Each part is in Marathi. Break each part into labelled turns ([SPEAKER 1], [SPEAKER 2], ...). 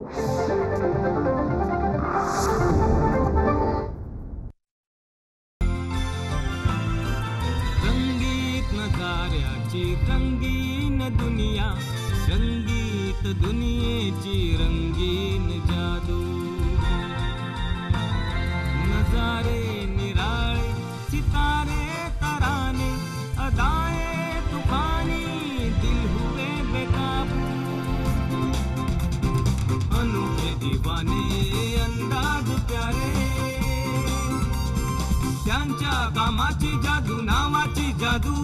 [SPEAKER 1] रंगीत नजाऱ्याची रंगीन दुनिया, रंगीत दुनियेची रंगीन जादू. नजारे निराळे सितारे तराने, अदाए तूफानी दिल हुए बेकाबू. अनोखे दीवाने अंदाज प्यारे, त्यांच्या कामाची जादू नावाची जादू.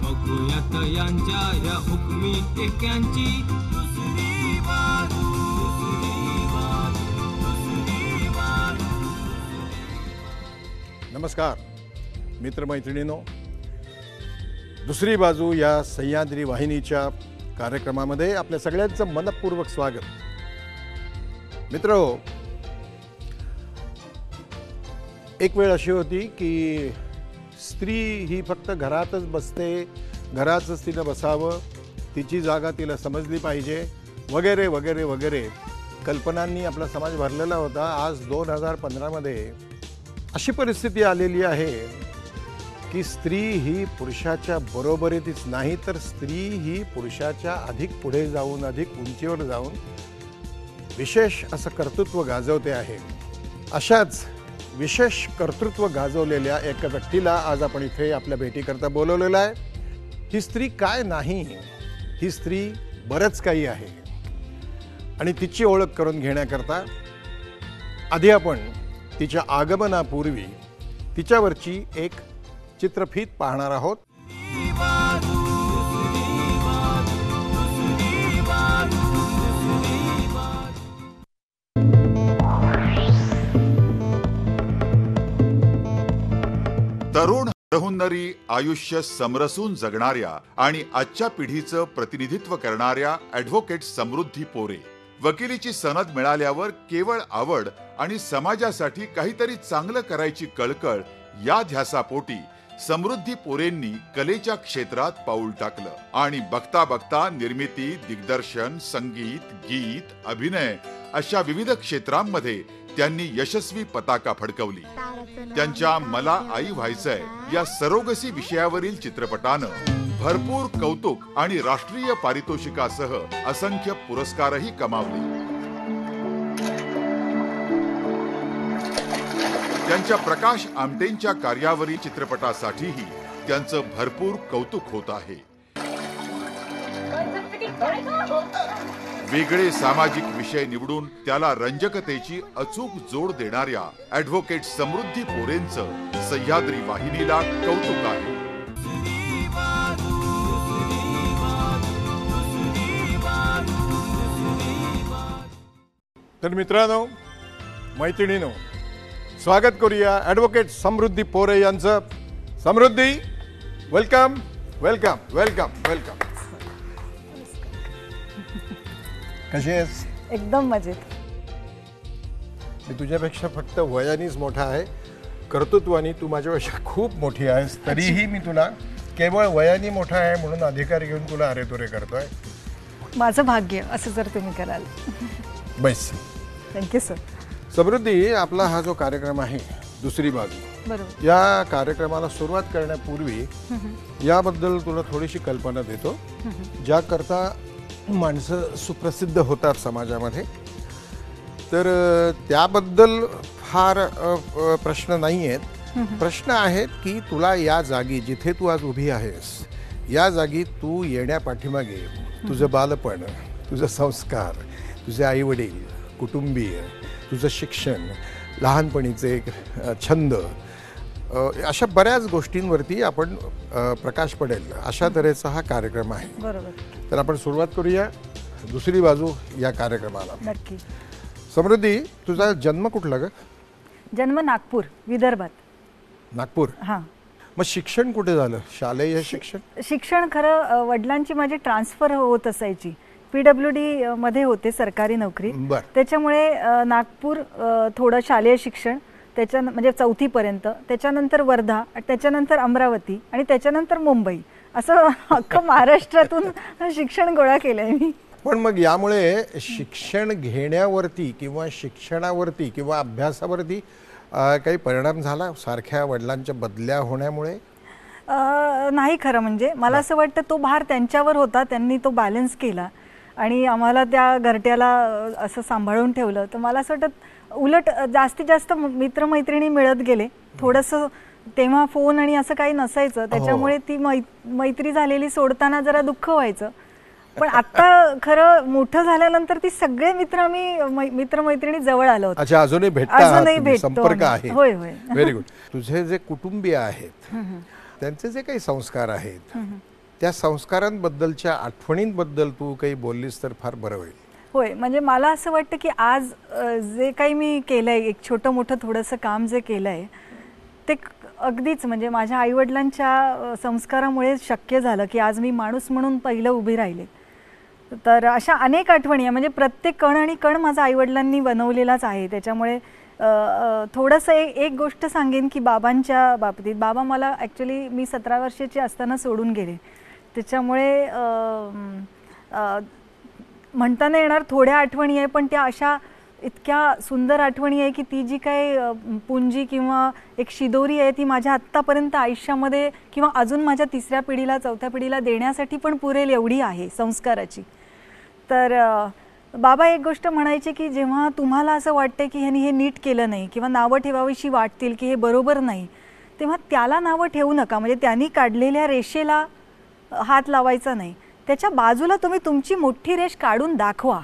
[SPEAKER 1] बघूयात यांच्या या हुकमी टेक्यांची दुसरी बाजू.
[SPEAKER 2] नमस्कार मित्रमैत्रिणींनो, दुसरी बाजू या सह्याद्री वाहिनीच्या कार्यक्रमामध्ये आपल्या सगळ्यांचं मनपूर्वक स्वागत. मित्रहो, एक वेळ अशी होती की स्त्री ही फक्त घरातच बसते, घरातच तिनं बसावं, तिची जागा तिला समजली पाहिजे वगैरे वगैरे वगैरे कल्पनांनी आपला समाज भरलेला होता. आज 2015मध्ये अशी परिस्थिती आलेली आहे की स्त्री ही पुरुषाच्या बरोबरीतच नाही, तर स्त्री ही पुरुषाच्या अधिक पुढे जाऊन, अधिक उंचीवर जाऊन विशेष असं कर्तृत्व गाजवते आहे. अशाच विशेष कर्तृत्व गाजवलेल्या एका व्यक्तीला आज आपण इथे आपल्या भेटीकरता बोलवलेलं आहे. ही स्त्री काय नाही, ही स्त्री बरंच काही आहे आणि तिची ओळख करून घेण्याकरता आधी आपण तिच्या आगमनापूर्वी तिच्यावरची एक चित्रफीत पाहणार आहोत.
[SPEAKER 3] तरुण हरहुन्नरी आयुष्य समरसून जगणाऱ्या आणि आजच्या पिढीचं प्रतिनिधित्व करणाऱ्या ॲडव्होकेट समृद्धी पोरे. वकिलीची सनद मिळाल्यावर केवळ आवड आणि समाजासाठी काहीतरी चांगलं करायची कळकळ या ध्यासापोटी समृद्धी पोरेंनी कलेच्या क्षेत्रात पाऊल टाकलं आणि बघता बघता निर्मिती, दिग्दर्शन, संगीत, गीत, अभिनय अशा विविध क्षेत्रांमध्ये त्यांनी यशस्वी पताका फडकवली. त्यांच्या मला आई व्हायचंय या सरोगसी विषयावरील चित्रपटानं भरपूर कौतुक आणि राष्ट्रीय पारितोषिकासह असंख्य पुरस्कारही कमावले. त्यांच्या प्रकाश आमटेंच्या कार्यावरील चित्रपटासाठीही त्यांचं भरपूर कौतुक होत आहे. वेगळे सामाजिक विषय निवडून त्याला रंजकतेची अचूक जोड देणाऱ्या ॲडव्होकेट समृद्धी पोरेंचं सह्याद्री वाहिनीला कौतुक आहे.
[SPEAKER 2] तर मित्रांनो, मैत्रिणींनो, स्वागत करूया ॲडव्होकेट समृद्धी पोरे यांचं. समृद्धी, वेलकम वेलकम वेलकम वेलकम. कशी आहेस?
[SPEAKER 4] एकदम मजेत.
[SPEAKER 2] मी तुझ्यापेक्षा फक्त वयानेच मोठा आहे, कर्तृत्वाने तू माझ्यापेक्षा खूप मोठी आहेस. तरीही मी तुला केवळ वयाने मोठा आहे म्हणून अधिकार घेऊन तुला अरेतुरे करतोय.
[SPEAKER 4] माझं भाग्य असं जर तुम्ही कराल.
[SPEAKER 2] बस,
[SPEAKER 4] थँक्यू सर.
[SPEAKER 2] समृद्धी, आपला हा जो कार्यक्रम आहे दुसरी बाजू,
[SPEAKER 4] बरोबर,
[SPEAKER 2] या कार्यक्रमाला सुरुवात करण्यापूर्वी याबद्दल तुला थोडीशी कल्पना देतो. ज्याकरता माणसं सुप्रसिद्ध होतात समाजामध्ये, तर त्याबद्दल फार प्रश्न नाही आहेत. प्रश्न आहेत की तुला या जागी जिथे तू आज उभी आहेस या जागी तू येण्यापाठीमागे तुझं बालपण, तुझं संस्कार, तुझे आईवडील, कुटुंबीय, तुझं शिक्षण, लहानपणीचे छंद, अशा बऱ्याच गोष्टींवरती आपण प्रकाश पडेल अशा तऱ्हेचा हा कार्यक्रम आहे.
[SPEAKER 4] बरोबर.
[SPEAKER 2] तर आपण सुरुवात करूया दुसरी बाजू या कार्यक्रमाला.
[SPEAKER 4] नक्की.
[SPEAKER 2] समृद्धी, तुझा जन्म कुठला ग?
[SPEAKER 4] जन्म नागपूर, विदर्भात.
[SPEAKER 2] नागपूर.
[SPEAKER 4] हां.
[SPEAKER 2] मग शिक्षण कुठे झालं? शालेय शिक्षण?
[SPEAKER 4] शिक्षण खरं वडिलांची माझी ट्रान्सफर होत असायची. PWD मध्ये होते, सरकारी नोकरी. त्याच्यामुळे नागपूर थोडं शालेय शिक्षण, त्याच्या म्हणजे 4थी पर्यंत, त्याच्यानंतर वर्धा, त्याच्यानंतर अमरावती आणि त्याच्यानंतर मुंबई, असं अख्खं महाराष्ट्रातून शिक्षण गोळा केलंय मी.
[SPEAKER 2] पण मग यामुळे शिक्षण घेण्यावरती किंवा शिक्षणावरती किंवा अभ्यासावरती काही परिणाम झाला सारख्या वडिलांच्या बदल्या होण्यामुळे?
[SPEAKER 4] नाही, खरं म्हणजे मला असं वाटतं तो भार त्यांच्यावर होता, त्यांनी तो बॅलन्स केला आणि आम्हाला त्या घरट्याला असं सांभाळून ठेवलं. तर मला असं वाटतं उलट जास्तीत जास्त मित्रमैत्रिणी मिळत गेले. थोडंसं तेव्हा फोन आणि असं काही नसायचं, त्याच्यामुळे ती मैत्री झालेली सोडताना जरा दुःख व्हायचं. पण आता खरं मोठं झाल्यानंतर ती सगळे मित्र आम्ही मित्रमैत्रिणी जवळ आलो होतो.
[SPEAKER 2] अच्छा, अजूनही भेटता, संपर्क आहे?
[SPEAKER 4] होय होय.
[SPEAKER 2] Very good. तुझे जे कुटुंबीय आहेत त्यांचे जे काही संस्कार आहेत त्या संस्कारांबद्दलच्या आठवणींबद्दल तू काही बोललीस तर फार बरं होईल.
[SPEAKER 4] होय, म्हणजे मला असं वाटतं की आज जे काही मी केलंय, एक छोटं मोठं थोडंसं काम जे केलंय ते अगदीच म्हणजे माझ्या आईवडिलांच्या संस्कारामुळे शक्य झालं की आज मी माणूस म्हणून पहिलं उभी राहिले. तर अशा अनेक आठवणी आहे, म्हणजे प्रत्येक कण आणि कण माझ्या आईवडिलांनी बनवलेलाच आहे. त्याच्यामुळे थोडंसं एक गोष्ट सांगेन की बाबांच्या बाबतीत, बाबा मला ॲक्च्युली मी 17 वर्षाची असताना सोडून गेले. त्याच्यामुळे म्हणता नाही येणार थोड्या आठवणी आहे, पण त्या अशा इतक्या सुंदर आठवणी आहे की ती जी काय पुंजी किंवा एक शिदोरी आहे ती माझ्या आत्तापर्यंत आयुष्यामध्ये किंवा अजून माझ्या 3ऱ्या पिढीला 4थ्या पिढीला देण्यासाठी पण पुरेल एवढी आहे संस्काराची. तर बाबा एक गोष्ट म्हणायचे की जेव्हा तुम्हाला असं वाटते की ह्यानी हे नीट केलं नाही किंवा नावं ठेवावीशी वाटतील की हे बरोबर नाही, तेव्हा त्याला नावं ठेवू नका. म्हणजे त्यांनी काढलेल्या रेषेला हात लावायचा नाही, त्याच्या बाजूला तुम्ही तुमची मोठी रेष काढून दाखवा,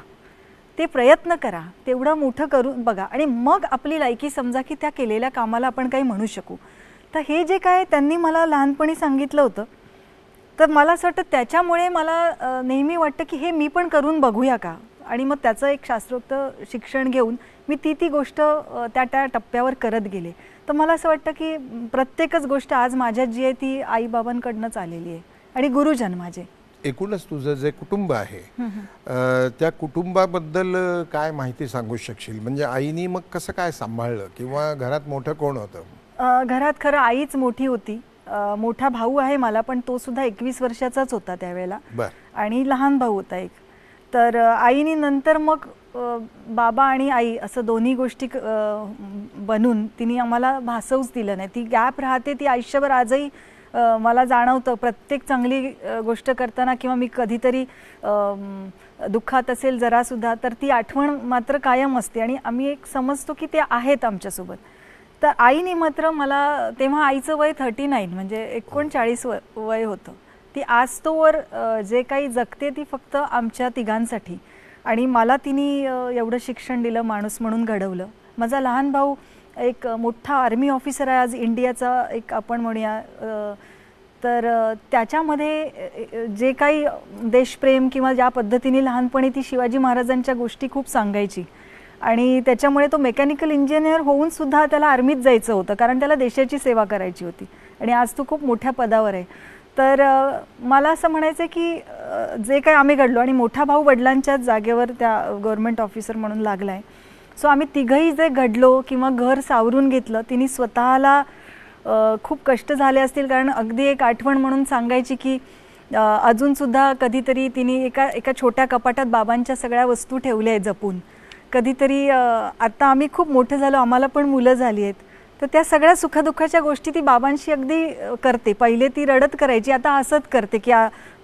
[SPEAKER 4] ते प्रयत्न करा, तेवढं मोठं करून बघा आणि मग आपली लायकी समजा की त्या केलेल्या कामाला आपण काही म्हणू शकू. तर हे जे काय त्यांनी मला लहानपणी सांगितलं होतं, तर मला असं वाटतं त्याच्यामुळे मला नेहमी वाटतं की हे मी पण करून बघूया का. आणि मग त्याचं एक शास्त्रोक्त शिक्षण घेऊन मी ती गोष्ट त्या टप्प्यावर करत गेले. तर मला असं वाटतं की प्रत्येकच गोष्ट आज माझ्यात जी आहे ती आईबाबांकडनंच आलेली आहे आणि गुरुजन माझे.
[SPEAKER 2] एकूणच तुझं जे कुटुंब आहे त्या कुटुंबाबद्दल काय माहिती सांगू शकशील? म्हणजे आईनी मग कसं काय सांभाळलं किंवा घरात मोठं कोण होतं?
[SPEAKER 4] घरात खरं आईच मोठी होती. मोठा भाऊ आहे मला, पण तो सुद्धा 21 वर्षाचाच होता त्यावेळेला आणि लहान भाऊ होता एक. तर आईनी नंतर मग बाबा आणि आई असं दोन्ही गोष्टी बनून तिने आम्हाला भासवूच दिलं नाही. ती गॅप राहते ती आयुष्यभर आजही मला जाणवतं. प्रत्येक चांगली गोष्ट करताना किंवा मी कधीतरी दुःखात असेल जरासुद्धा तर ती आठवण मात्र कायम असते आणि आम्ही एक समजतो की ते आहेत आमच्यासोबत. तर आईने मात्र मला तेव्हा आईचं वय 39 म्हणजे 39 वय होतं. ती आजतोवर जे काही जगते ती फक्त आमच्या तिघांसाठी आणि मला तिने एवढं शिक्षण दिलं, माणूस म्हणून घडवलं. माझा लहान भाऊ एक मोठा आर्मी ऑफिसर आहे आज इंडियाचा, एक आपण म्हणूया. तर त्याच्यामध्ये जे काही देशप्रेम किंवा ज्या पद्धतीने लहानपणी ती शिवाजी महाराजांच्या गोष्टी खूप सांगायची आणि त्याच्यामुळे तो मेकॅनिकल इंजिनियर होऊन सुद्धा त्याला आर्मीत जायचं होतं कारण त्याला देशाची सेवा करायची होती आणि आज तो खूप मोठ्या पदावर आहे. तर मला असं म्हणायचं की जे काही आम्ही घडलो आणि मोठा भाऊ वडिलांच्याच जागेवर त्या गव्हर्नमेंट ऑफिसर म्हणून लागला आहे. सो आम्ही तिघंही जे घडलो किंवा घर सावरून घेतलं, तिने स्वतःला खूप कष्ट झाले असतील कारण अगदी एक आठवण म्हणून सांगायची की अजूनसुद्धा कधीतरी तिने एका छोट्या कपाटात बाबांच्या सगळ्या वस्तू ठेवल्या आहेत जपून. कधीतरी आता आम्ही खूप मोठे झालो, आम्हाला पण मुलं झाली आहेत, तर त्या सगळ्या सुखदुःखाच्या गोष्टी ती बाबांशी अगदी करते. पहिले ती रडत करायची, आता हसत करते की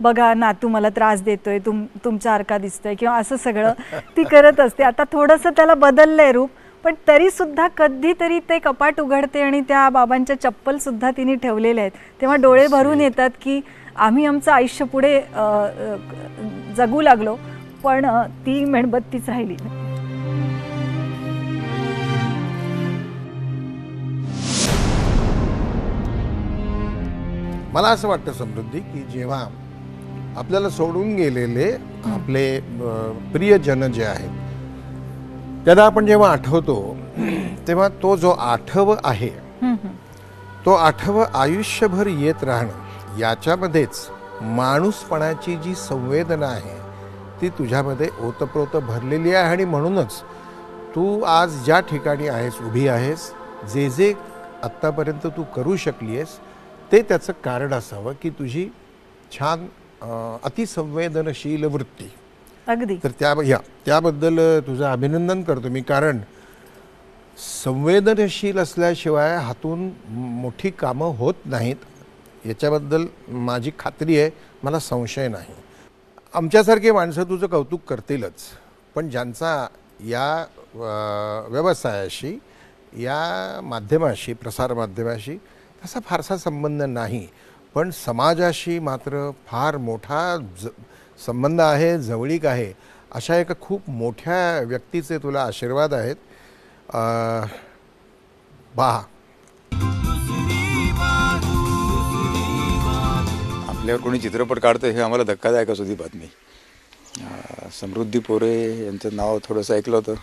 [SPEAKER 4] बघा नातू मला त्रास देतोय, तुमचा हरका दिसतोय किंवा असं सगळं ती करत असते. आता थोडंसं त्याला बदललंय रूप, पण तरी सुद्धा कधीतरी ते कपाट उघडते आणि त्या बाबांच्या चप्पल सुद्धा तिने ठेवलेल्या आहेत. तेव्हा डोळे भरून येतात की आम्ही आमचं आयुष्य पुढे जगू लागलो पण ती मेणबत्तीच राहिली.
[SPEAKER 2] मला असं वाटतं समृद्धी की जेव्हा आपल्याला सोडून गेलेले आपले प्रियजन जे आहेत त्याला आपण जेव्हा आठवतो तेव्हा तो जो आठव आहे तो आठव आयुष्यभर येत राहणं, याच्यामध्येच माणूसपणाची जी संवेदना आहे ती तुझ्यामध्ये ओतप्रोत भरलेली आहे आणि म्हणूनच तू आज ज्या ठिकाणी आहेस, उभी आहेस, जे आत्तापर्यंत तू करू शकली आहेस ते त्याचं कारण असावं की तुझी छान अतिसंवेदनशील वृत्ती
[SPEAKER 4] अगदी.
[SPEAKER 2] तर त्याबद्दल तुझं अभिनंदन करतो मी, कारण संवेदनशील असल्याशिवाय हातून मोठी कामं होत नाहीत याच्याबद्दल माझी खात्री आहे, मला संशय नाही. आमच्यासारखे माणसं तुझं कौतुक करतीलच, पण ज्यांचा या व्यवसायाशी, या माध्यमाशी, प्रसारमाध्यमाशी तसा फारसा संबंध नाही, पण समाजाशी मात्र फार मोठा संबंध आहे, जवळीक आहे, अशा एका खूप मोठ्या व्यक्तीचे तुला आशीर्वाद आहेत. पहा,
[SPEAKER 5] आपल्यावर कोणी चित्रपट काढतं हे आम्हाला धक्कादायकच होती बातमी. समृद्धी पोरे यांचं नाव थोडंसं ऐकलं होतं.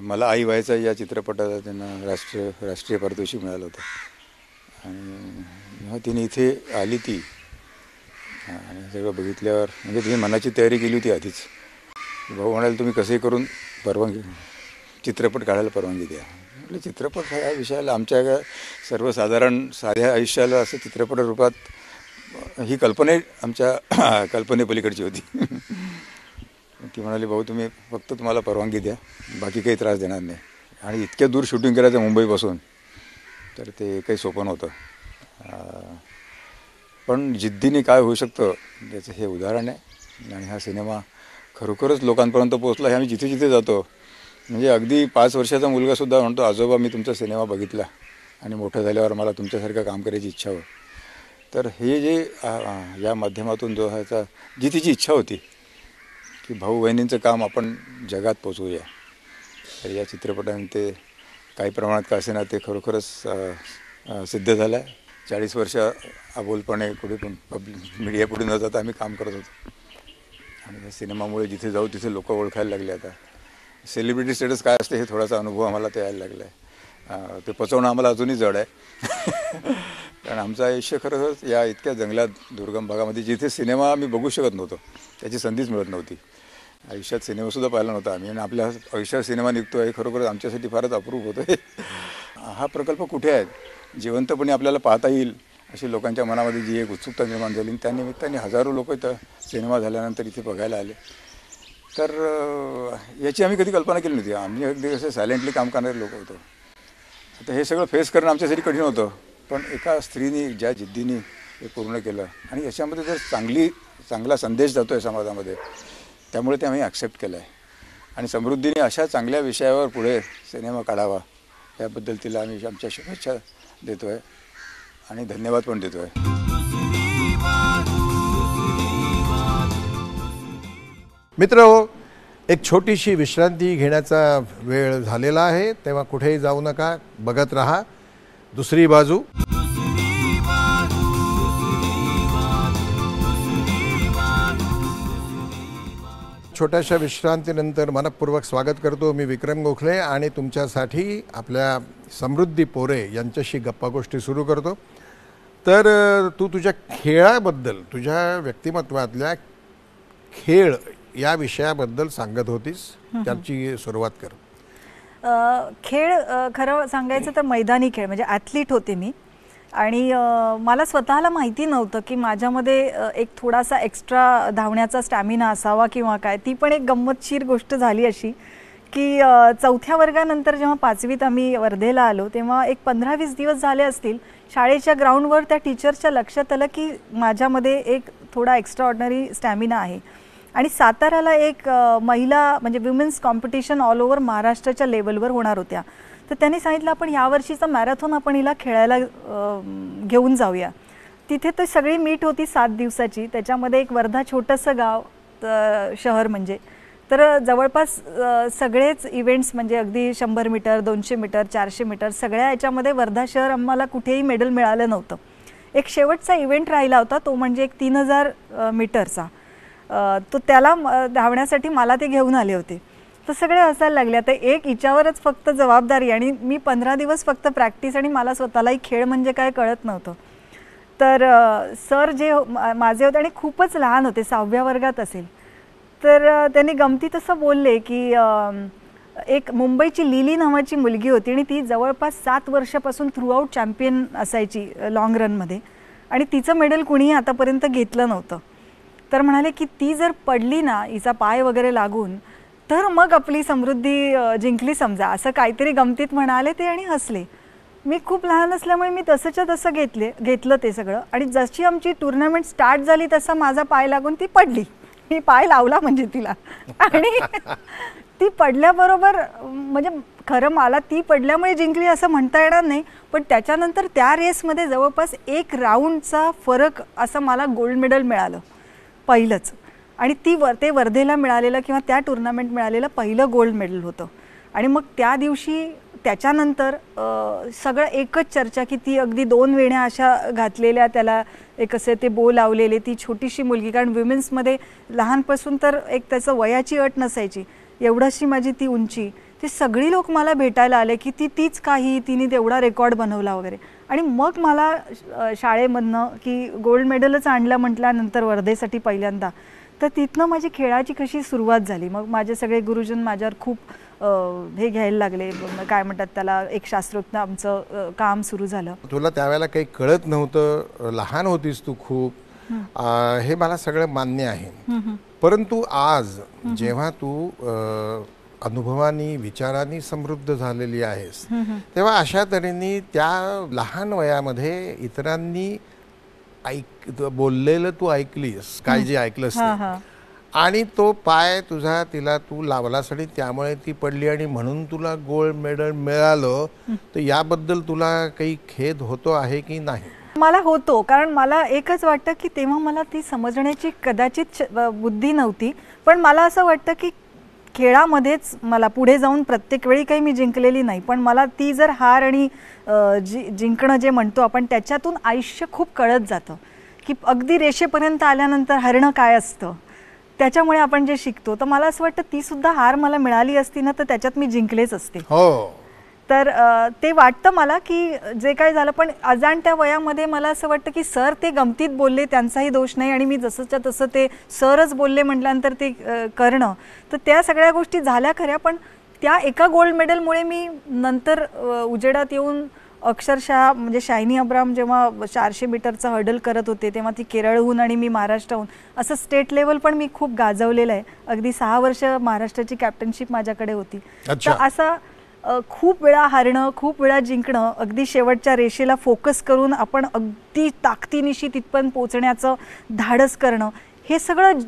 [SPEAKER 5] मला आई व्हायचा या चित्रपटाला त्यांना राष्ट्रीय पारितोषिक मिळालं होतं आणि जेव्हा तिने इथे आली ती आणि सगळं बघितल्यावर म्हणजे तिने मनाची तयारी केली होती आधीच. भाऊ म्हणाले तुम्ही कसंही करून परवानगी, चित्रपट काढायला परवानगी द्या. म्हणजे चित्रपट ह्या विषयाला आमच्या सर्वसाधारण साध्या आयुष्याला असं चित्रपट रूपात ही कल्पना आमच्या कल्पनेपलीकडची होती. ती म्हणाली भाऊ तुम्ही फक्त तुम्हाला परवानगी द्या, बाकी काही त्रास देणार नाही. आणि इतक्या दूर शूटिंग करायचं मुंबईपासून, तर ते काही सोपं नव्हतं. पण जिद्दीने काय होऊ शकतं त्याचं हे उदाहरण आहे. आणि हा सिनेमा खरोखरच लोकांपर्यंत पोहोचला. हे आम्ही जिथे जिथे जातो, म्हणजे अगदी 5 वर्षाचा मुलगासुद्धा म्हणतो आजोबा मी तुमचा सिनेमा बघितला आणि मोठं झाल्यावर मला तुमच्यासारखं काम करायची इच्छा हो. तर हे जे या माध्यमातून जो ह्याचा जी तिची इच्छा होती की भाऊ बहिणींचं काम आपण जगात पोचवूया, तर या चित्रपटाने ते काही प्रमाणात का असेना ते खरोखरच सिद्ध झालं आहे. 40 वर्ष अबोलपणे कुठे पण मीडिया पुढे न जाता आम्ही काम करत होतो आणि या सिनेमामुळे जिथे जाऊ तिथे लोक ओळखायला लागले. आता सेलिब्रिटी स्टेटस काय असते हे थोडासा अनुभव आम्हाला ते यायला लागला आहे. ते पचवणं आम्हाला अजूनही जड आहे. कारण आमचं आयुष्य खरंच या इतक्या जंगलात दुर्गम भागामध्ये जिथे सिनेमा आम्ही बघू शकत नव्हतो, त्याची संधीच मिळत नव्हती. आयुष्यात सिनेमासुद्धा पाहिला नव्हता आम्ही आणि आपल्या आयुष्यात सिनेमा निघतो आहे खरोखरच आमच्यासाठी फारच अप्रूप होतो आहे. हा प्रकल्प कुठे आहे, जिवंतपणे आपल्याला पाहता येईल अशी लोकांच्या मनामध्ये जी एक उत्सुकता निर्माण झाली आणि त्यानिमित्ताने हजारो लोक इथं सिनेमा झाल्यानंतर इथे बघायला आले. तर याची आम्ही कधी कल्पना केली नव्हती. आम्ही अगदी कसं सायलेंटली काम करणारे लोक होतो. आता हे सगळं फेस करणं आमच्यासाठी कठीण होतं, पण एका स्त्रीने ज्या जिद्दीने हे पूर्ण केलं आणि याच्यामध्ये जर चांगला संदेश जातो आहे समाजामध्ये, त्यामुळे ते आम्ही ॲक्सेप्ट केलं आहे. आणि समृद्धीने अशा चांगल्या विषयावर पुढे सिनेमा काढावा याबद्दल तिला आम्ही आमच्या शुभेच्छा देतो आहे आणि धन्यवाद पण देतो आहे.
[SPEAKER 2] मित्रहो, एक छोटीशी विश्रांती घेण्याचा वेळ झालेला आहे, तेव्हा कुठेही जाऊ नका, बघत राहा दुसरी बाजू. छोट्याशा विश्रांतीनंतर मनपूर्वक स्वागत करतो. मी विक्रम गोखले आणि तुमच्यासाठी आपल्या समृद्धी पोरे यांच्याशी गप्पा गोष्टी सुरू करतो. तर तू तुझ्या खेळाबद्दल, तुझ्या व्यक्तिमत्वातल्या खेळ या विषयाबद्दल सांगत होतीस, त्याची सुरुवात कर.
[SPEAKER 4] खेळ खरं सांगायचं तर मैदानी खेळ म्हणजे ॲथलीट होते मी आणि मला स्वतःला माहिती नव्हतं की माझ्यामध्ये एक थोडासा एक्स्ट्रा धावण्याचा स्टॅमिना असावा किंवा काय. ती पण एक गंमतशीर गोष्ट झाली अशी की 4थ्या वर्गानंतर जेव्हा 5वीत आम्ही वर्धेला आलो तेव्हा एक 15-20 दिवस झाले असतील, शाळेच्या ग्राउंडवर त्या टीचरच्या लक्षात आलं की माझ्यामध्ये एक थोडा एक्स्ट्रा ऑर्डिनरी स्टॅमिना आहे. आणि साताऱ्याला एक महिला म्हणजे विमेन्स कॉम्पिटिशन ऑल ओव्हर महाराष्ट्राच्या लेवलवर होणार होत्या. तर त्यांनी सांगितलं आपण यावर्षीचा मॅरेथॉन आपण हिला खेळायला घेऊन जाऊया. तिथे तर सगळी मीट होती 7 दिवसाची. त्याच्यामध्ये एक वर्धा छोटंसं गाव शहर म्हणजे, तर जवळपास सगळेच इव्हेंट्स म्हणजे अगदी 100 मीटर, 200 मीटर, 400 मीटर सगळ्या याच्यामध्ये वर्धा शहर आम्हाला कुठेही मेडल मिळालं नव्हतं. एक शेवटचा इव्हेंट राहिला होता, तो म्हणजे एक 3000 मीटरचा. तो त्याला धावण्यासाठी मला ते घेऊन आले होते. तर सगळे हसायला लागले. आता एक हिच्यावरच फक्त जबाबदारी आणि मी 15 दिवस फक्त प्रॅक्टिस आणि मला स्वतःलाही खेळ म्हणजे काय कळत नव्हतं. तर सर जे माझे होते आणि खूपच लहान होते, 6व्या वर्गात असेल, तर त्यांनी गमतीत असं बोलले की एक मुंबईची लिली नावाची मुलगी होती आणि ती जवळपास 7 वर्षापासून थ्रूआउट चॅम्पियन असायची लाँग रनमध्ये आणि तिचं मेडल कुणीही आतापर्यंत घेतलं नव्हतं. तर म्हणाले की ती जर पडली ना हिचा पाय वगैरे लागून तर मग आपली समृद्धी जिंकली समजा, असं काहीतरी गमतीत म्हणाले ते आणि हसले. मी खूप लहान असल्यामुळे मी तसंच्या तसं घेतलं ते सगळं. आणि जशी आमची टुर्नामेंट स्टार्ट झाली तसा माझा पाय लागून ती पडली. मी पाय लावला म्हणजे तिला, आणि ती पडल्याबरोबर म्हणजे खरं मला ती पडल्यामुळे जिंकली असं म्हणता येणार नाही, पण त्याच्यानंतर त्या रेसमध्ये जवळपास 1 राऊंडचा फरक असं मला गोल्ड मेडल मिळालं पहिलंच. आणि ते वर्धेला मिळालेलं किंवा त्या टुर्नामेंट मिळालेलं पहिलं गोल्ड मेडल होतं. आणि मग त्या दिवशी त्याच्यानंतर सगळं एकच चर्चा की ती अगदी 2 वेण्या अशा घातलेल्या, त्याला एक असे ते बो लावलेले, ती छोटीशी मुलगी, कारण विमेन्समध्ये लहानपासून तर एक त्याचं वयाची अट नसायची, एवढाशी माझी ती उंची. ती सगळी लोक मला भेटायला आले की तीच काही, तिने तेवढा रेकॉर्ड बनवला वगैरे. आणि मग मला शाळेमधनं की गोल्ड मेडलच आणलं म्हटल्यानंतर वर्धेसाठी पहिल्यांदा, तर तिथनं माझी खेळाची कशी सुरुवात झाली. मग माझे सगळे गुरुजन माझ्यावर खूप हे घ्यायला लागले, काय म्हणतात त्याला, एक शास्त्रोक्त आमचं काम सुरू झालं.
[SPEAKER 2] तुला त्यावेळेला काही कळत नव्हतं, लहान होतीस तू खूप, हे मला सगळं मान्य आहे. परंतु आज जेव्हा तू अनुभवानी विचारांनी समृद्ध झालेली आहेस, तेव्हा अशा तऱ्हेने त्या लहान वयामध्ये इतरांनी बोललेलं तू ऐकलीस, काय जे ऐकलंस, आणि तो पाय तुझा तिला तू लावलास आणि त्यामुळे ती पडली आणि म्हणून तुला गोल्ड मेडल मिळालं, तर याबद्दल तुला काही खेद होतो आहे की नाही?
[SPEAKER 4] मला होतो, कारण मला एकच वाटतं की तेव्हा मला ती समजण्याची कदाचित बुद्धी नव्हती. पण मला असं वाटतं की खेळामध्येच मला पुढे जाऊन प्रत्येक वेळी काही मी जिंकलेली नाही, पण मला ती जर हार आणि जिंकणं जे म्हणतो आपण त्याच्यातून आयुष्य खूप कळत जातं की अगदी रेषेपर्यंत आल्यानंतर हरणं काय असतं, त्याच्यामुळे आपण जे शिकतो. तर मला असं वाटतं ती सुद्धा हार मला मिळाली असती ना तर त्याच्यात मी जिंकलेच असते.
[SPEAKER 2] हो,
[SPEAKER 4] तर ते वाटतं मला की जे काय झालं, पण अजाणत्या वयामध्ये मला असं वाटतं की सर ते गमतीत बोलले, त्यांचाही दोष नाही, आणि मी जसंच्या तसं ते सरच बोलले म्हटल्यानंतर ते करणं, तर त्या सगळ्या गोष्टी झाल्या खऱ्या. पण त्या एका गोल्ड मेडलमुळे मी नंतर उजेडात येऊन अक्षरशः म्हणजे शायनी अब्राम जेव्हा 400 मीटरचा हर्डल करत होते तेव्हा ती केरळहून आणि मी महाराष्ट्राहून, असं स्टेट लेवल पण मी खूप गाजवलेलं आहे. अगदी 6 वर्ष महाराष्ट्राची कॅप्टनशिप माझ्याकडे होती. तर असा खूप वेळा हारणं, खूप वेळा जिंकणं, अगदी शेवटच्या रेषेला फोकस करून आपण अगदी ताकदीनिशी तिथपर्यंत पोहोचण्याचं धाडस करणं, हे सगळं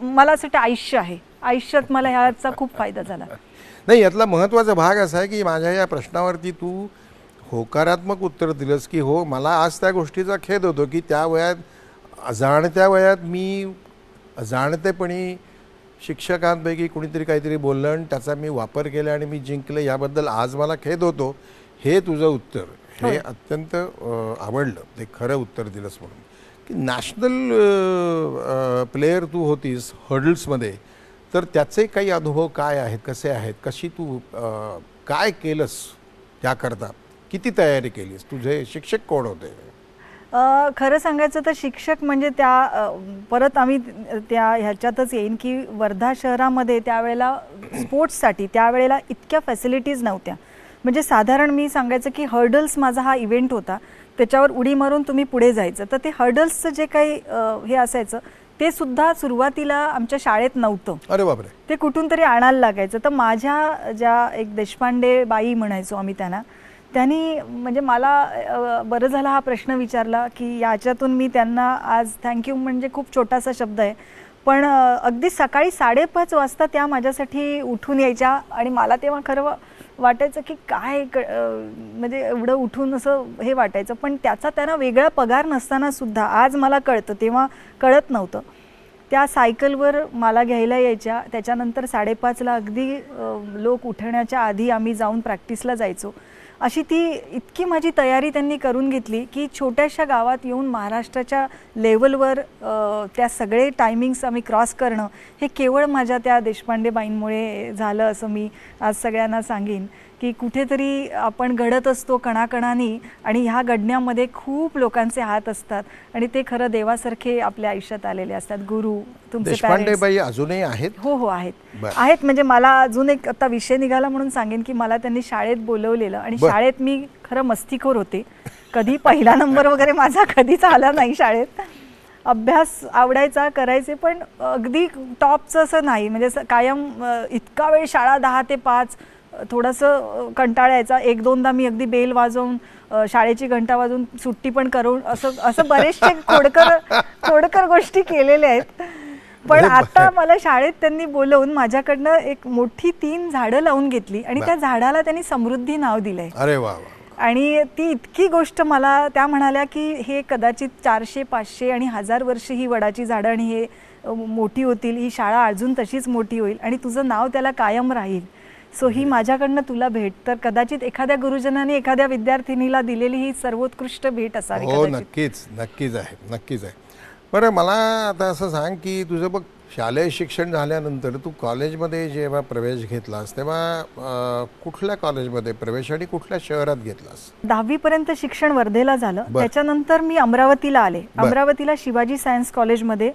[SPEAKER 4] मला असं वाटतं आयुष्य आहे. आयुष्यात मला ह्याचा खूप फायदा झाला.
[SPEAKER 2] नाही, यातला महत्त्वाचा भाग असा आहे की माझ्या या प्रश्नावरती तू होकारात्मक उत्तर दिलंस की हो, मला आज त्या गोष्टीचा खेद होतो की त्या वयात, अजाणत्या वयात मी अजाणतेपणी शिक्षकांपैकी कुणीतरी काहीतरी बोललं आणि त्याचा मी वापर केला आणि मी जिंकले, याबद्दल आज मला खेद होतो. हे तुझं उत्तर हे अत्यंत आवडलं, ते खरं उत्तर दिलंस. म्हणून की नॅशनल प्लेयर तू होतीस हर्डल्समध्ये, तर त्याचे काही अनुभव काय आहेत, कसे आहेत, कशी तू काय केलंस त्याकरता, किती तयारी केलीस, तुझे शिक्षक कोण होते?
[SPEAKER 4] खरं सांगायचं तर शिक्षक म्हणजे त्या परत आम्ही त्या ह्याच्यातच येईन की वर्धा शहरामध्ये त्यावेळेला स्पोर्ट्ससाठी त्यावेळेला इतक्या फॅसिलिटीज नव्हत्या. म्हणजे साधारण मी सांगायचं की हर्डल्स माझा हा इव्हेंट होता, त्याच्यावर उडी मारून तुम्ही पुढे जायचं, तर ते हर्डल्सचं जे काही हे असायचं ते सुद्धा सुरुवातीला आमच्या शाळेत नव्हतं.
[SPEAKER 2] अरे बापरे.
[SPEAKER 4] ते कुठून तरी आणायला लागायचं. तर माझ्या ज्या एक देशपांडे बाई म्हणायचो आम्ही त्यांनी म्हणजे मला बरं झाला हा प्रश्न विचारला की याच्यातून मी त्यांना आज थँक्यू, म्हणजे खूप छोटासा शब्द आहे, पण अगदी सकाळी 5:30 वाजता त्या माझ्यासाठी उठून यायच्या. आणि मला तेव्हा खरं वाटायचं की काय म्हणजे एवढं उठून असं हे वाटायचं, पण त्याचा त्यांना वेगळा पगार नसताना सुद्धा आज मला कळतं, तेव्हा कळत नव्हतं. त्या सायकलवर मला घ्यायला यायच्या. त्याच्यानंतर 5:30ला अगदी लोक उठण्याच्या आधी आम्ही जाऊन प्रॅक्टिसला जायचो. अशी ती इतकी माझी तयारी त्यांनी करून घेतली की छोट्याशा गावात येऊन महाराष्ट्राच्या लेवलवर त्या सगळे टायमिंग्स आम्ही क्रॉस करणं हे केवळ माझ्या त्या देशपांडे बाईंमुळे झालं असं मी आज सगळ्यांना सांगेन. की कुठेतरी आपण घडत असतो कणाकणानी, आणि ह्या घडण्यामध्ये खूप लोकांचे हात असतात, आणि ते खरं देवासारखे आपल्या आयुष्यात आलेले असतात. गुरु, तुमचे
[SPEAKER 2] देशपांडे बाई अजूनही आहेत?
[SPEAKER 4] हो आहेत. म्हणजे मला अजून एक आता विषय निघाला म्हणून सांगेन की मला त्यांनी शाळेत बोलवलेलं, आणि शाळेत मी खरं मस्तीखोर होते. कधी पहिला नंबर वगैरे माझा कधीच आला नाही शाळेत. अभ्यास आवडायचा, करायचे, पण अगदी टॉपचं असं नाही. म्हणजे कायम इतका वेळ शाळा 10 ते 5, थोडंसं कंटाळा यायचा. 1-2दा मी अगदी बेल वाजवून शाळेची घंटा वाजवून सुट्टी पण करून असं बरेचसे खोडकर गोष्टी केलेल्या आहेत. पण आता मला शाळेत त्यांनी बोलवून माझ्याकडनं एक मोठी 3 झाडं लावून घेतली आणि त्या झाडाला त्यांनी समृद्धी नाव दिलंय.
[SPEAKER 2] अरे वा.
[SPEAKER 4] आणि ती इतकी गोष्ट मला त्या म्हणाल्या की हे कदाचित 400, 500 आणि 1000 वर्ष ही वडाची झाडं आणि हे मोठी होतील, ही शाळा अजून तशीच मोठी होईल आणि तुझं नाव त्याला कायम राहील. सो ही माझ्याकडनं तुला भेट. तर कदाचित एखाद्या गुरुजनाने एखाद्या विद्यार्थिनीला दिलेली ही सर्वोत्कृष्ट भेट असावी.
[SPEAKER 2] हो, नक्कीच आहे. बरं, मला आता असं सांग की तुझं बघ शालेय शिक्षण झाल्यानंतर तू कॉलेजमध्ये जेव्हा प्रवेश घेतलास तेव्हा कुठल्या कॉलेजमध्ये प्रवेश आणि कुठल्या शहरात घेतलास?
[SPEAKER 4] 10वी पर्यंत शिक्षण वर्धेला झालं. त्याच्यानंतर मी अमरावतीला आले. अमरावतीला शिवाजी सायन्स कॉलेजमध्ये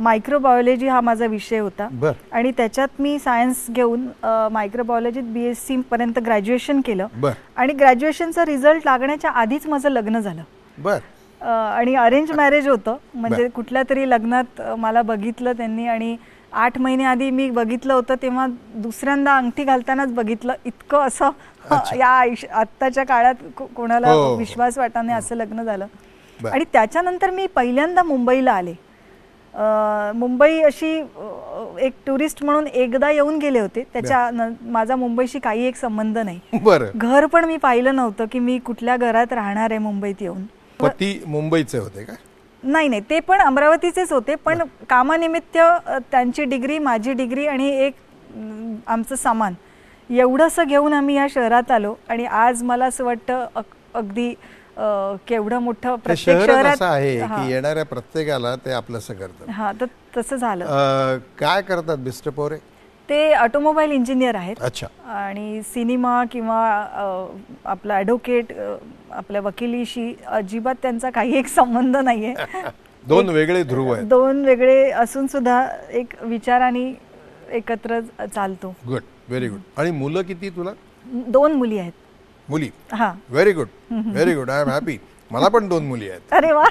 [SPEAKER 4] मायक्रोबायोलॉजी हा माझा विषय होता आणि त्याच्यात मी सायन्स घेऊन मायक्रोबायोलॉजीत BSc पर्यंत ग्रॅज्युएशन केलं आणि ग्रॅज्युएशनचा रिझल्ट लागण्याच्या आधीच माझं लग्न झालं. आणि अरेंज मॅरेज होतं. म्हणजे कुठल्या तरी लग्नात मला बघितलं त्यांनी आणि 8 महिने आधी मी बघितलं होतं, तेव्हा दुसऱ्यांदा अंगठी घालतानाच बघितलं. इतकं असं या आत्ताच्या काळात कोणाला विश्वास वाटाने असं लग्न झालं. आणि त्याच्यानंतर मी पहिल्यांदा मुंबईला आले. मुंबई अशी एक टुरिस्ट म्हणून एकदा येऊन गेले होते. त्याच्या माझा मुंबईशी काही एक संबंध नाही. घर पण मी पाहिलं नव्हतं की मी कुठल्या घरात राहणार आहे मुंबईत येऊन.
[SPEAKER 2] पती मुंबईचे होते का?
[SPEAKER 4] नाही, ते पण अमरावतीचेच होते, पण कामानिमित्त त्यांची डिग्री, माझी डिग्री आणि एक आमचं सामान एवढंसं घेऊन आम्ही या शहरात आलो. आणि आज मला असं वाटतं अगदी केवढं मोठं प्रत्येक शहरात
[SPEAKER 2] आहे की येणाऱ्या प्रत्येकाला ते आपलंसं करतात.
[SPEAKER 4] हा, तर तसं झालं.
[SPEAKER 2] काय करतात मिस्टर पोरे?
[SPEAKER 4] ते ऑटोमोबाईल इंजिनियर आहेत.
[SPEAKER 2] अच्छा. आणि
[SPEAKER 4] सिनेमा किंवा आपला ॲडव्होकेट, आपल्या वकिलीशी अजिबात त्यांचा काही एक संबंध नाहीये.
[SPEAKER 2] 2 वेगळे ध्रुव आहेत.
[SPEAKER 4] 2 वेगळे असून सुद्धा एक विचाराने एकत्र चालतो.
[SPEAKER 2] Good, very good. आणि मुलं किती तुला?
[SPEAKER 4] 2 मुली आहेत.
[SPEAKER 2] मुली? हा, very good. I am happy. मला पण 2 मुली आहेत.
[SPEAKER 4] अरे वा.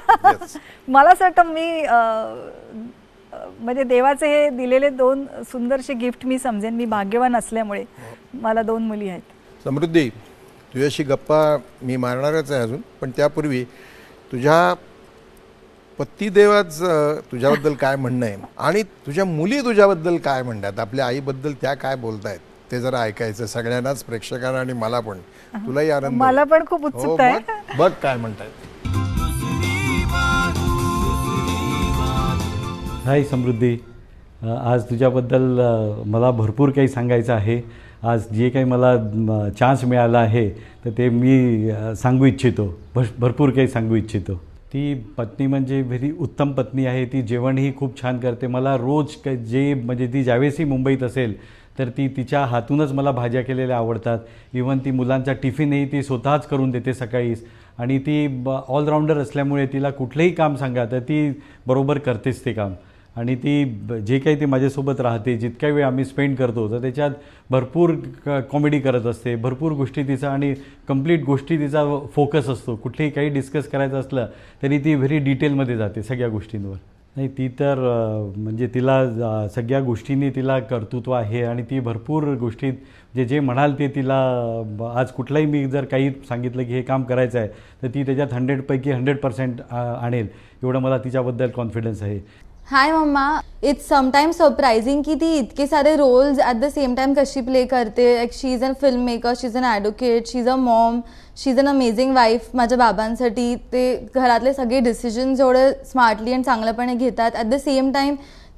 [SPEAKER 4] मला असं वाटतं मी म्हणजे देवाचे हे दिलेले 2 सुंदरसे गिफ्ट मी समजेन. मी भाग्यवान असल्यामुळे मला 2 मुली आहेत.
[SPEAKER 2] समृद्धी, तुझ्याशी गप्पा मी मारणारच आहे अजून, पण त्यापूर्वी तुझ्या पतिदेवाच तुझ्याबद्दल काय म्हणणं आहे आणि तुझ्या मुली तुझ्याबद्दल काय म्हणतात, आपल्या आईबद्दल त्या काय बोलतायत ते जरा ऐकायचं सगळ्यांनाच, प्रेक्षकांना आणि मला पण. तुलाही आनंद?
[SPEAKER 4] मला पण खूप उत्सुकता आहे.
[SPEAKER 2] बघ काय म्हणतायत.
[SPEAKER 6] हाय समृद्धी, आज तुझ्याबद्दल मला भरपूर काही सांगायचं आहे. आज जे काही मला चान्स मिळाला आहे तर ते मी सांगू इच्छितो, भरपूर काही सांगू इच्छितो. ती पत्नी म्हणजे व्हेरी उत्तम पत्नी आहे. ती जेवणही खूप छान करते. मला रोज जे म्हणजे ती ज्यावेळेसही मुंबईत असेल तर ती तिच्या हातूनच मला भाज्या केलेल्या आवडतात. इवन ती मुलांचा टिफिनही ती स्वतःच करून देते सकाळीच. आणि ती ऑलराऊंडर असल्यामुळे तिला कुठलंही काम सांगा तर ती बरोबर करतेच ते काम. आणि ती जे काही ती माझ्यासोबत राहते, जितका वेळ आम्ही स्पेंड करतो तर त्याच्यात भरपूर कॉमेडी करत असते. भरपूर गोष्टी तिचा आणि कंप्लीट गोष्टी तिचा फोकस असतो. कुठेही काही डिस्कस करायचं असलं तरी ती व्हेरी डिटेलमध्ये जाते सगळ्या गोष्टींवर. नाही, ती तर म्हणजे तिला सगळ्या गोष्टींनी तिला कर्तृत्व आहे आणि ती भरपूर गोष्टीत जे म्हणाल ते तिला आज कुठलाही मी जर काही सांगितलं की हे काम करायचं आहे तर ती त्याच्यात 100पैकी 100% आणेल, एवढं मला तिच्याबद्दल कॉन्फिडन्स आहे.
[SPEAKER 7] Hi mamma, it's sometimes surprising की ती इतके सारे roles at the same time कशी प्ले करते. Like she is an film maker, she is an advocate, she is a mom, she is an amazing wife. माझ्या बाबांसाठी ते घरातले सगळे डिसिजन्स एवढे स्मार्टली आणि चांगल्यापणे घेतात. ॲट द सेम टाइम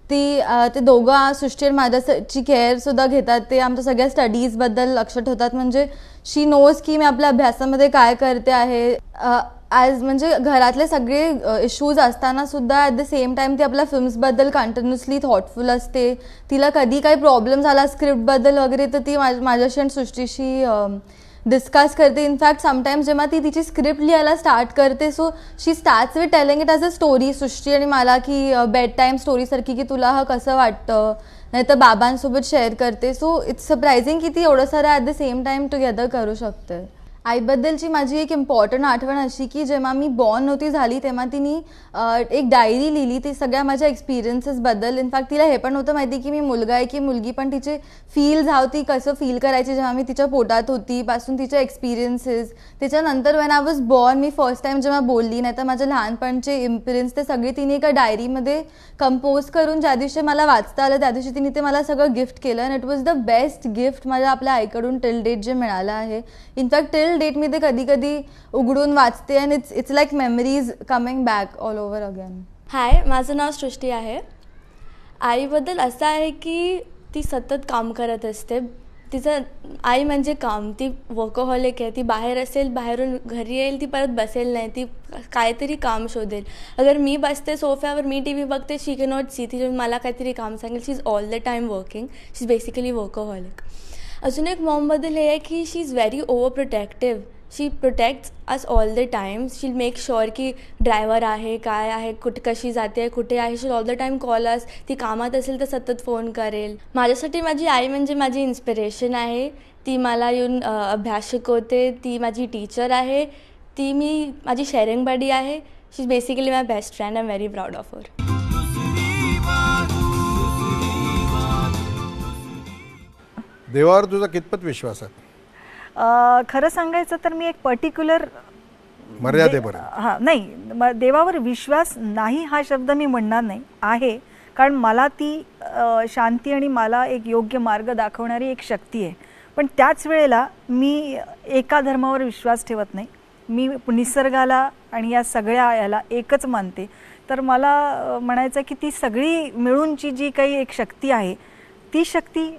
[SPEAKER 7] ते दोघं सृष्टी आणि माझ्याची केअरसुद्धा घेतात. ते आमच्या सगळ्या स्टडीजबद्दल लक्ष ठेवतात. म्हणजे शी नोज की मी आपल्या अभ्यासामध्ये काय करते आहे. ॲज म्हणजे घरातले सगळे इश्यूज असताना सुद्धा ॲट द सेम टाइम ती आपल्या फिल्म्सबद्दल कंटिन्युअसली थॉटफुल असते. तिला कधी काही प्रॉब्लेम झाला स्क्रिप्टबद्दल वगैरे तर ती माझ्याशी आणि सृष्टीशी डिस्कस करते. इनफॅक्ट समटाईम्स जेव्हा ती तिची स्क्रिप्ट लिहायला स्टार्ट करते so she starts with telling it as a story, Srushti आणि मला, की बेड टाईम स्टोरीसारखी, की तुला हा कसं वाटतं, नाही तर बाबांसोबत शेअर करते. सो इट्स सरप्रायझिंग की ती एवढं सारं at the same time together करू शकते. आईबद्दलची माझी एक इम्पॉर्टंट आठवण अशी की जेव्हा मी बॉर्न नव्हती झाली तेव्हा तिने एक डायरी लिहिली ती सगळ्या माझ्या एक्सपिरियन्सेसबद्दल. इनफॅक्ट तिला हे पण नव्हतं माहिती की मी मुलगा आहे की मुलगी, पण तिचे फील्स हाव ती कसं फील करायची जेव्हा मी तिच्या पोटात होती पासून तिचे एक्सपिरियन्सेस. त्याच्यानंतर when I was born me first time जेव्हा बोलली नाही तर माझ्या लहानपणचे इम्पिरियन्स ते सगळे तिने एका डायरीमध्ये कंपोज करून ज्या दिवशी मला वाचता आलं त्या दिवशी तिने ते मला सगळं गिफ्ट केलं. And it was the best gift माझ्या आपल्या आईकडून टिल डेट जे मिळालं आहे. इनफॅक्ट टिल डेट मी ते कधी कधी उघडून वाचते and it's like memories coming back all over again.
[SPEAKER 8] Hi, माझं नाव सृष्टी आहे. आईबद्दल असं आहे की ती सतत काम करत असते. तिचं आई म्हणजे काम. ती वर्कहॉलिक आहे. ती बाहेर असेल, बाहेरून घरी येईल, ती परत बसेल नाही, ती काहीतरी काम शोधेल. अगर मी बसते सोफ्यावर, मी टी व्ही बघते, शी कॅन नॉट सी. ती मला काहीतरी काम सांगेल. She is all the time working. She is basically workaholic. अजून एक मॉमबद्दल हे आहे की she is very over protective. She protects us all the time. She make sure की ड्रायव्हर आहे, काय आहे, कुठे कशी जाते, कुठे आहे. She all the time call us. ती कामात असेल तर सतत फोन करेल. माझ्यासाठी माझी आई म्हणजे माझी इन्स्पिरेशन आहे. ती मला येऊन अभ्यास शिकवते. ती माझी टीचर आहे. ती माझी शेअरिंग बडी आहे. She is basically my best friend. I am very proud of her.
[SPEAKER 2] देवावर तुझा कितपत विश्वास आहे?
[SPEAKER 4] खरं सांगायचं तर मी एक पर्टिक्युलर
[SPEAKER 2] मर्यादेपर्यंत
[SPEAKER 4] नाही, देवावर विश्वास नाही हा शब्द मी म्हणणार नाही आहे, कारण मला ती शांती आणि मला एक योग्य मार्ग दाखवणारी एक शक्ती आहे. पण त्याच वेळेला मी एका धर्मावर विश्वास ठेवत नाही. मी निसर्गाला आणि या सगळ्या याला एकच मानते. तर मला म्हणायचं की ती सगळी मिळूनची जी काही एक शक्ती आहे ती शक्ती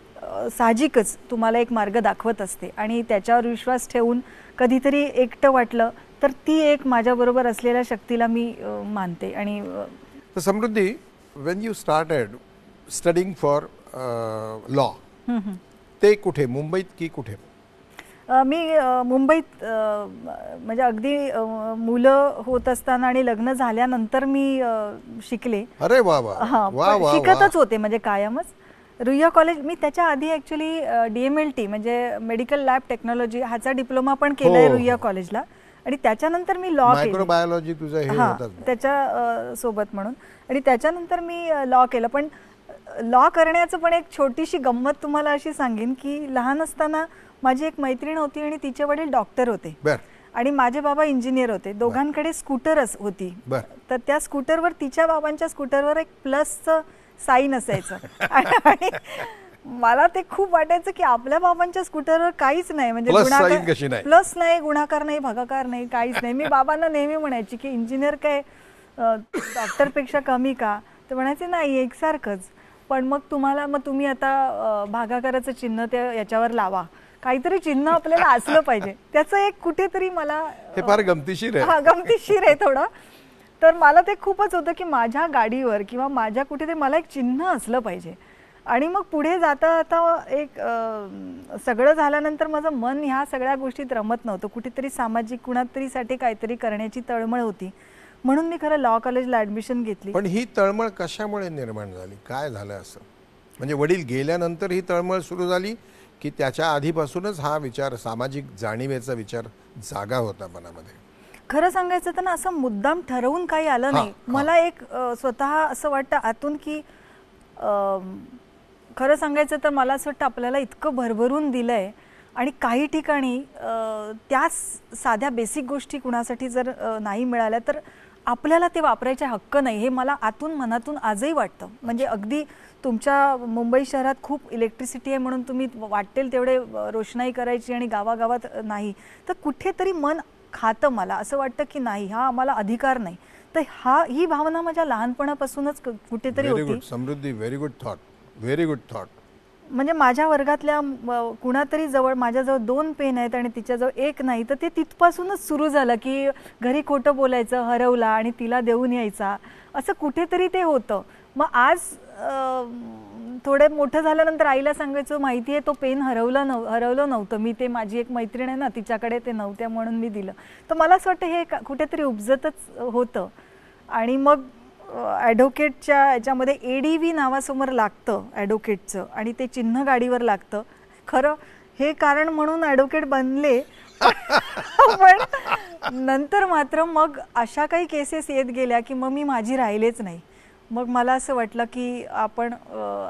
[SPEAKER 4] साहजिकच तुम्हाला एक मार्ग दाखवत असते. आणि त्याच्यावर विश्वास ठेवून कधीतरी एकटं वाटलं तर ती एक माझ्याबरोबर असलेल्या शक्तीला मी मानते. आणि
[SPEAKER 2] Samruddhi, when you started studying for law, ते कुठे, मुंबईत की कुठे?
[SPEAKER 4] मी मुंबईत म्हणजे अगदी मुलं होत असताना आणि लग्न झाल्यानंतर मी शिकले.
[SPEAKER 2] अरे वा वा.
[SPEAKER 4] हां, शिकतच होते म्हणजे कायमच. रुईया कॉलेज, मी त्याच्या आधी ॲक्च्युली DMLT म्हणजे मेडिकल लॅब टेक्नॉलॉजी ह्याचा डिप्लोमा पण केला आहे रुईया कॉलेजला. आणि त्याच्यानंतर मी लॉ केलं,
[SPEAKER 2] मायक्रोबायोलॉजी तुझं हे होतं
[SPEAKER 4] त्याच्या सोबत म्हणून. आणि त्याच्यानंतर मी लॉ केलं. पण लॉ करण्याचं पण एक छोटीशी गंमत तुम्हाला अशी सांगेन की लहान असताना माझी एक मैत्रीण होती आणि तिचे वडील डॉक्टर होते आणि माझे बाबा इंजिनियर होते. दोघांकडे स्कूटरच होती. तर त्या स्कूटरवर, तिच्या बाबांच्या स्कूटरवर एक प्लसचं साईन असायचं. आणि मला ते खूप वाटायचं की आपल्या बाबांच्या स्कूटरवर काहीच नाही, म्हणजे प्लस नाही, गुणाकार नाही, भागाकार नाही, काहीच नाही. मी बाबांना नेहमी म्हणायची की इंजिनियर काय डॉक्टरपेक्षा कमी का? ते म्हणायचे नाही, एकसारखंच. पण मग तुम्ही आता भागाकाराचं चिन्ह ते याच्यावर लावा, काहीतरी चिन्ह आपल्याला असलं पाहिजे. त्याचं एक कुठेतरी मला
[SPEAKER 2] फार गमतीशीर आहे.
[SPEAKER 4] हा, गमतीशीर आहे थोडं. तर मला ते खूपच होतं की माझ्या गाडीवर किंवा माझ्या कुठेतरी मला एक चिन्ह असलं पाहिजे. आणि मग पुढे जाता आता एक सगळं झाल्यानंतर माझं मन ह्या सगळ्या गोष्टीत रमत नव्हतं. कुठेतरी सामाजिक कुणातरीसाठी काहीतरी करण्याची तळमळ होती, म्हणून मी खरं लॉ कॉलेजला ॲडमिशन घेतली.
[SPEAKER 2] पण ही तळमळ कशामुळे निर्माण झाली? काय झालं असं? म्हणजे वडील गेल्यानंतर ही तळमळ सुरू झाली की त्याच्या आधीपासूनच हा विचार, सामाजिक जाणीवेचा विचार जागा होता मनामध्ये?
[SPEAKER 4] खरं सांगायचं तर ना, असं मुद्दाम ठरवून काही आलं नाही. मला एक स्वतः असं वाटतं आतून की खरं सांगायचं तर मला असं वाटतं आपल्याला इतकं भरभरून दिलं आहे आणि काही ठिकाणी त्या साध्या बेसिक गोष्टी कुणासाठी जर नाही मिळाल्या तर आपल्याला ते वापरायचे हक्क नाही, हे मला आतून मनातून आजही वाटतं. म्हणजे अगदी तुमच्या मुंबई शहरात खूप इलेक्ट्रिसिटी आहे म्हणून तुम्ही वाटेल तेवढे रोषणाई करायची आणि गावागावात नाही, तर कुठेतरी मन खातं. मला असं वाटतं की नाही, हा आम्हाला अधिकार नाही. तर ही भावना माझ्या लहानपणापासूनच कुठेतरी होती.
[SPEAKER 2] Samruddhi, very good thought, very good thought.
[SPEAKER 4] म्हणजे माझ्या वर्गातल्या कुणातरी जवळ, माझ्याजवळ 2 पेन आहेत आणि तिच्याजवळ 1 नाही, तर ते तिथपासूनच सुरू झालं की घरी खोटं बोलायचं, हरवला आणि तिला देऊन यायचा, असं कुठेतरी ते होतं. मग आज थोडे मोठं झाल्यानंतर आईला सांगायचं, माहिती आहे तो पेन हरवलं नव्हतं मी, ते माझी एक मैत्रीण आहे ना तिच्याकडे ते नव्हत्या म्हणून मी दिलं. तर मला असं वाटतं हे कुठेतरी उपजतच होतं. आणि मग ॲडव्होकेटच्या याच्यामध्ये ADV नावासमोर लागतं ॲडव्होकेटचं, आणि ते चिन्ह गाडीवर लागतं. खरं हे कारण म्हणून ॲडव्होकेट बनले. पण नंतर मात्र मग अशा काही केसेस येत गेल्या की मग मी माझी राहिलेच नाही. मग मला असं वाटलं की आपण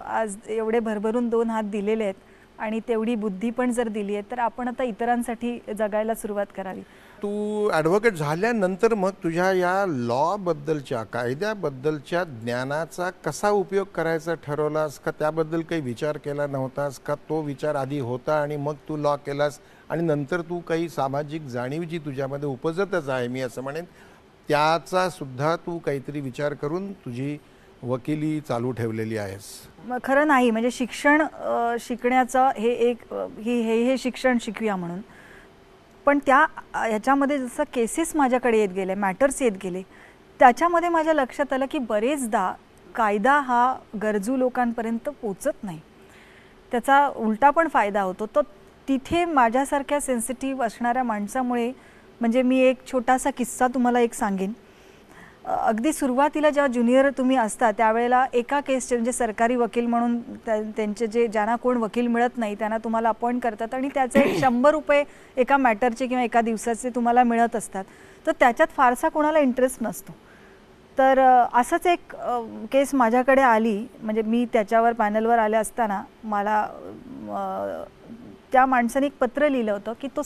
[SPEAKER 4] आज एवढे भरभरून 2 हात दिलेले आहेत आणि तेवढी बुद्धी पण जर दिली आहे तर आपण आता इतरांसाठी जगायला सुरुवात करावी.
[SPEAKER 2] तू ॲडव्होकेट झाल्यानंतर मग तुझ्या या लॉ बद्दलच्या, कायद्याबद्दलच्या ज्ञानाचा कसा उपयोग करायचा ठरवलास का? त्याबद्दल काही विचार केला नव्हतास का? तो विचार आधी होता आणि मग तू लॉ केलास आणि नंतर तू काही सामाजिक जाणीव जी तुझ्यामध्ये उपजतच आहे मी असं म्हणेन, त्याचा सुद्धा तू काहीतरी विचार करून तुझी वकिली चालू ठेवलेली आहेस?
[SPEAKER 4] खरं नाही, म्हणजे शिक्षण शिकण्याचं हे शिक्षण शिकूया म्हणून. पण ह्याच्यामध्ये जसं केसेस माझ्याकडे येत गेले, मॅटर्स येत गेले, त्याच्यामध्ये माझ्या लक्षात आलं की बरेचदा कायदा हा गरजू लोकांपर्यंत पोचत नाही, त्याचा उलटा पण फायदा होतो. तर तिथे माझ्यासारख्या सेन्सिटिव्ह असणाऱ्या माणसामुळे, म्हणजे मी एक छोटासा किस्सा तुम्हाला एक सांगेन. अगदी सुरुवातीला जेव्हा ज्युनियर तुम्ही असता त्यावेळेला एका केसचे, म्हणजे सरकारी वकील म्हणून त्यांचे ज्यांना कोण वकील मिळत नाही त्यांना तुम्हाला अपॉइंट करतात आणि त्याचे 100 रुपये एका मॅटरचे किंवा एका दिवसाचे तुम्हाला मिळत असतात. तर त्याच्यात फारसा कोणाला इंटरेस्ट नसतो. तर असंच एक केस माझ्याकडे आली, म्हणजे मी त्याच्यावर पॅनलवर आले असताना मला त्या माणसाने एक पत्र लिहिलं होतं की तो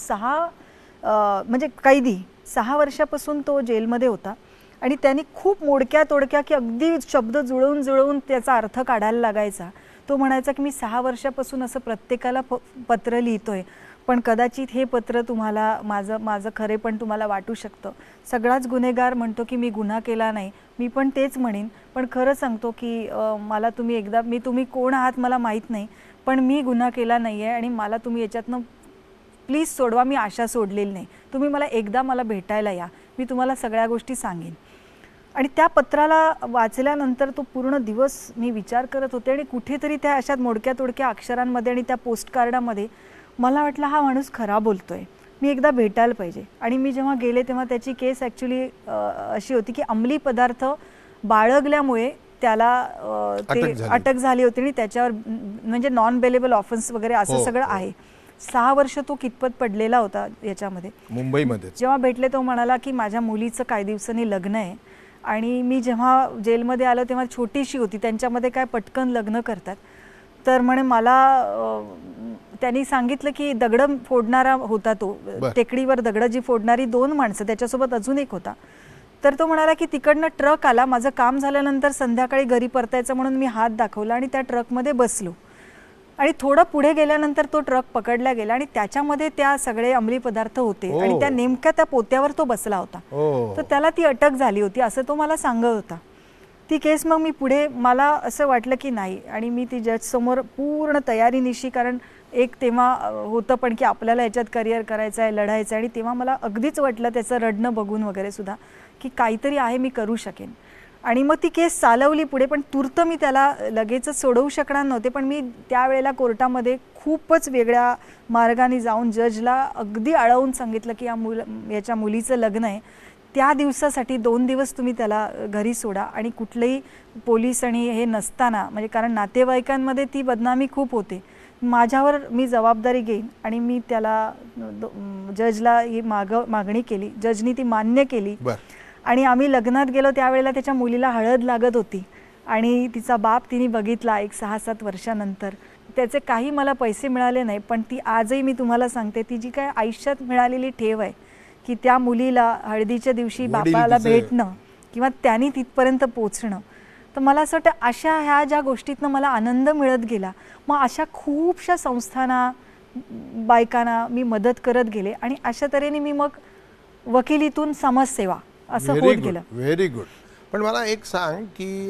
[SPEAKER 4] म्हणजे कैदी 6 वर्षापासून तो जेलमध्ये होता आणि त्यांनी खूप मोडक्या तोडक्या की अगदी शब्द जुळवून जुळवून त्याचा अर्थ काढायला लागायचा. तो म्हणायचा की मी 6 वर्षापासून असं प्रत्येकाला पत्र लिहितोय, पण कदाचित हे पत्र तुम्हाला माझं खरेपण तुम्हाला वाटू शकतं. सगळाच गुन्हेगार म्हणतो की मी गुन्हा केला नाही, मी पण तेच म्हणेन, पण खरं सांगतो की मला तुम्ही कोण आहात मला माहीत नाही, पण मी गुन्हा केला नाही आहे आणि मला तुम्ही याच्यातनं प्लीज सोडवा, मी आशा सोडलेली नाही, तुम्ही मला भेटायला या, मी तुम्हाला सगळ्या गोष्टी सांगेन. आणि त्या पत्राला वाचल्यानंतर तो पूर्ण दिवस मी विचार करत होते आणि कुठेतरी त्या अशा मोडक्या तोडक्या अक्षरांमध्ये आणि त्या पोस्टकार्डामध्ये मला वाटलं हा माणूस खरा बोलतोय, मी एकदा भेटायला पाहिजे. आणि मी जेव्हा गेले तेव्हा त्याची केस ॲक्च्युली अशी होती की अंमली पदार्थ बाळगल्यामुळे त्याला अटक झाली होती आणि त्याच्यावर म्हणजे नॉन बेलेबल ऑफेन्स वगैरे असं सगळं आहे. 6 वर्ष तो कितपत पडलेला होता याच्यामध्ये.
[SPEAKER 2] मुंबईमध्ये
[SPEAKER 4] जेव्हा भेटले तो म्हणाला की माझ्या मुलीचं काही दिवसांनी लग्न आहे आणि मी जेव्हा जेलमध्ये आलो तेव्हा छोटीशी होती, त्यांच्यामध्ये काय पटकन लग्न करतात. तर म्हणे मला त्यांनी सांगितलं की दगड फोडणारा होता तो, टेकडीवर दगड जी फोडणारी 2 माणसं, त्याच्यासोबत अजून एक होता. तर तो म्हणाला की तिकडनं ट्रक आला, माझं काम झाल्यानंतर संध्याकाळी घरी परतायचं म्हणून मी हात दाखवला आणि त्या ट्रकमध्ये बसलो आणि थोडं पुढे गेल्यानंतर तो ट्रक पकडला गेला आणि त्याच्यामध्ये त्या सगळे अंमली पदार्थ होते आणि त्या नेमक्या त्या पोत्यावर तो बसला होता. तर त्याला ती अटक झाली होती असं तो मला सांगत होता. ती केस मग मी पुढे, मला असं वाटलं की नाही, आणि मी ती जज समोर पूर्ण तयारीनिशी, कारण एक तेव्हा होतं पण की आपल्याला याच्यात करिअर करायचं आहे, लढायचं आहे, आणि तेव्हा मला अगदीच वाटलं त्याचं रडणं बघून वगैरे सुद्धा की काहीतरी आहे, मी करू शकेन. आणि मग ती केस चालवली पुढे, पण तूर्त मी त्याला लगेचच सोडवू शकणार नव्हते. पण मी त्यावेळेला कोर्टामध्ये खूपच वेगळ्या मार्गाने जाऊन जजला अगदी आळवून सांगितलं की याच्या मुलीचं लग्न आहे, त्या दिवसासाठी 2 दिवस तुम्ही त्याला घरी सोडा आणि कुठलेही पोलीस आणि हे नसताना, म्हणजे कारण नातेवाईकांमध्ये ती बदनामी खूप होते, माझ्यावर मी जबाबदारी घेईन. आणि मी त्याला जजला ही मागणी केली, जजनी ती मान्य केली. आणि आम्ही लग्नात गेलो त्यावेळेला त्याच्या मुलीला हळद लागत होती आणि तिचा बाप तिने बघितला एक 6-7 वर्षानंतर. त्याचे काही मला पैसे मिळाले नाही, पण ती आजही मी तुम्हाला सांगते ती जी काय आयुष्यात मिळालेली ठेव आहे की त्या मुलीला हळदीच्या दिवशी बापाला भेटणं किंवा त्यांनी तिथपर्यंत पोचणं. तर मला असं वाटतं अशा ह्या ज्या गोष्टीतनं मला आनंद मिळत गेला, मग अशा खूपशा संस्थांना, बायकांना मी मदत करत गेले आणि अशा तऱ्हेने मी मग वकिलीतून समाजसेवा असं होत गेलं.
[SPEAKER 2] Very good. पण मला एक सांग की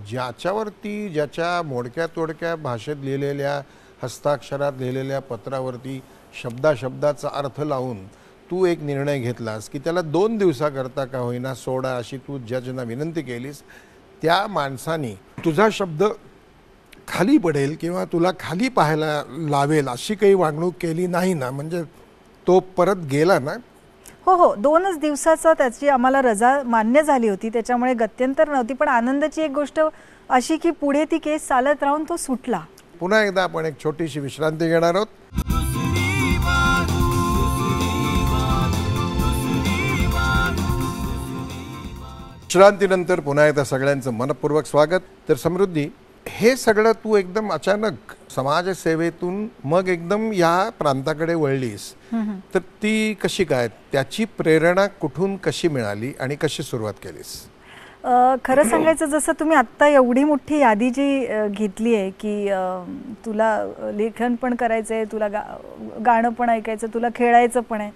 [SPEAKER 2] ज्याच्यावरती, ज्याच्या मोडक्या तोडक्या भाषेत लिहिलेल्या, हस्ताक्षरात लिहिलेल्या पत्रावरती शब्दाचा अर्थ लावून तू एक निर्णय घेतलास की त्याला 2 दिवसाकरता का होईना सोडा, अशी तू जजना विनंती केलीस, त्या माणसाने तुझा शब्द खाली पडेल किंवा तुला खाली पाहायला लावेल अशी काही वागणूक केली नाही ना? म्हणजे तो परत गेला ना?
[SPEAKER 4] हो, 2च दिवसाचा त्याची आम्हाला रजा मान्य झाली होती, त्याच्यामुळे गत्यंतर नव्हती. पण आनंदाची एक गोष्ट अशी की पुढे ती केस चालत राहून तो सुटला.
[SPEAKER 2] पुन्हा एकदा आपण एक छोटीशी विश्रांती घेणार आहोत. विश्रांतीनंतर पुन्हा एकदा सगळ्यांचं मनपूर्वक स्वागत. तर समृद्धी, हे सगळं तू एकदम अचानक समाजसेवेतून मग एकदम या प्रांताकडे वळलीस, तर ती कशी काय, त्याची प्रेरणा कुठून कशी मिळाली आणि कशी सुरुवात केलीस?
[SPEAKER 4] खरं सांगायचं, जसं तुम्ही आत्ता एवढी मोठी यादी जी घेतली आहे की तुला लेखन पण करायचं आहे, तुला गाणं पण ऐकायचं, तुला खेळायचं पण आहे,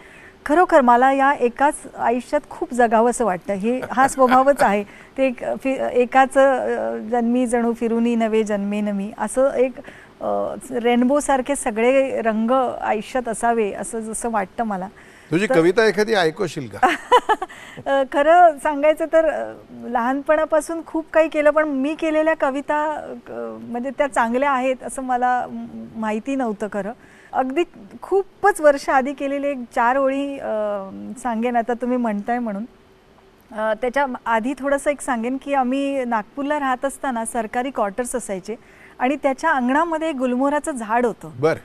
[SPEAKER 4] खरोखर मला या एकाच आयुष्यात खूप जगावंसं वाटतं. हा स्वभावच आहे. ते एकाच जन्मी जणू फिरूनी नवे जन्मे नमी, असं एक रेनबोसारखे सगळे रंग आयुष्यात असावे असं जसं वाटतं मला.
[SPEAKER 2] तुझी कविता एखादी ऐकवशील का?
[SPEAKER 4] खरं सांगायचं तर लहानपणापासून खूप काही केलं, पण मी केलेल्या कविता म्हणजे त्या चांगल्या आहेत असं मला माहिती नव्हतं. खरं अगदी खूपच वर्ष आधी केलेले 4 ओळी सांगेन आता तुम्ही म्हणताय म्हणून. त्याच्या आधी थोडंसं एक सांगेन की आम्ही नागपूरला राहत असताना सरकारी क्वार्टर्स असायचे आणि त्याच्या अंगणामध्ये गुलमोहराचं झाड होतं.
[SPEAKER 2] बरं.